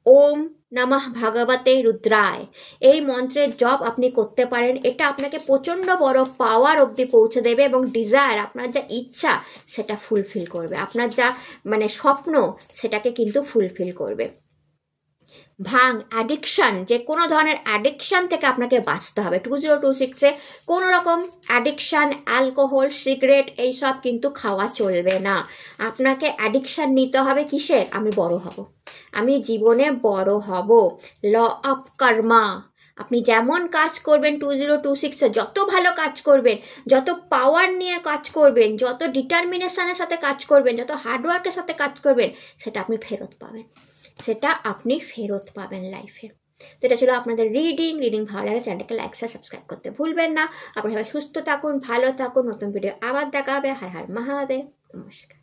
ওম নমঃ ভগবতে রুদ্রায় এই মন্ত্রের জপ আপনি করতে পারেন। এটা আপনাকে প্রচণ্ড বড় পাওয়ার অবধি পৌঁছে দেবে, এবং ডিজায়ার, আপনার যা ইচ্ছা সেটা ফুলফিল করবে, আপনার যা স্বপ্ন সেটাকে কিন্তু ফুলফিল করবে। ভাং, অ্যাডিকশান, যে কোনো ধরনের অ্যাডিকশান থেকে আপনাকে বাঁচতে হবে। 2026-এ কোনো রকম অ্যাডিকশান, অ্যালকোহল, সিগারেট এইসব কিন্তু খাওয়া চলবে না। আপনাকে অ্যাডিকশান নিতে হবে কিসের? আমি বড় হব, আমি জীবনে বড় হব। ল অফ কর্মা, আপনি যেমন কাজ করবেন 2026-এ, যত ভালো কাজ করবেন, যত পাওয়ার নিয়ে কাজ করবেন, যত ডিটারমিনেশনের সাথে কাজ করবেন, যত হার্ডওয়ার্কের সাথে কাজ করবেন, সেটা আপনি ফেরত পাবেন লাইফে। তো এটা ছিল আপনাদের রিডিং ভালো লাগলে চ্যানেলটাকে লাইক সাবস্ক্রাইব করতে ভুলবেন না। আপনারা সবাই সুস্থ থাকুন, ভালো থাকুন। নতুন ভিডিও আবার দেখা হবে। হর হর মহাদেব, নমস্কার।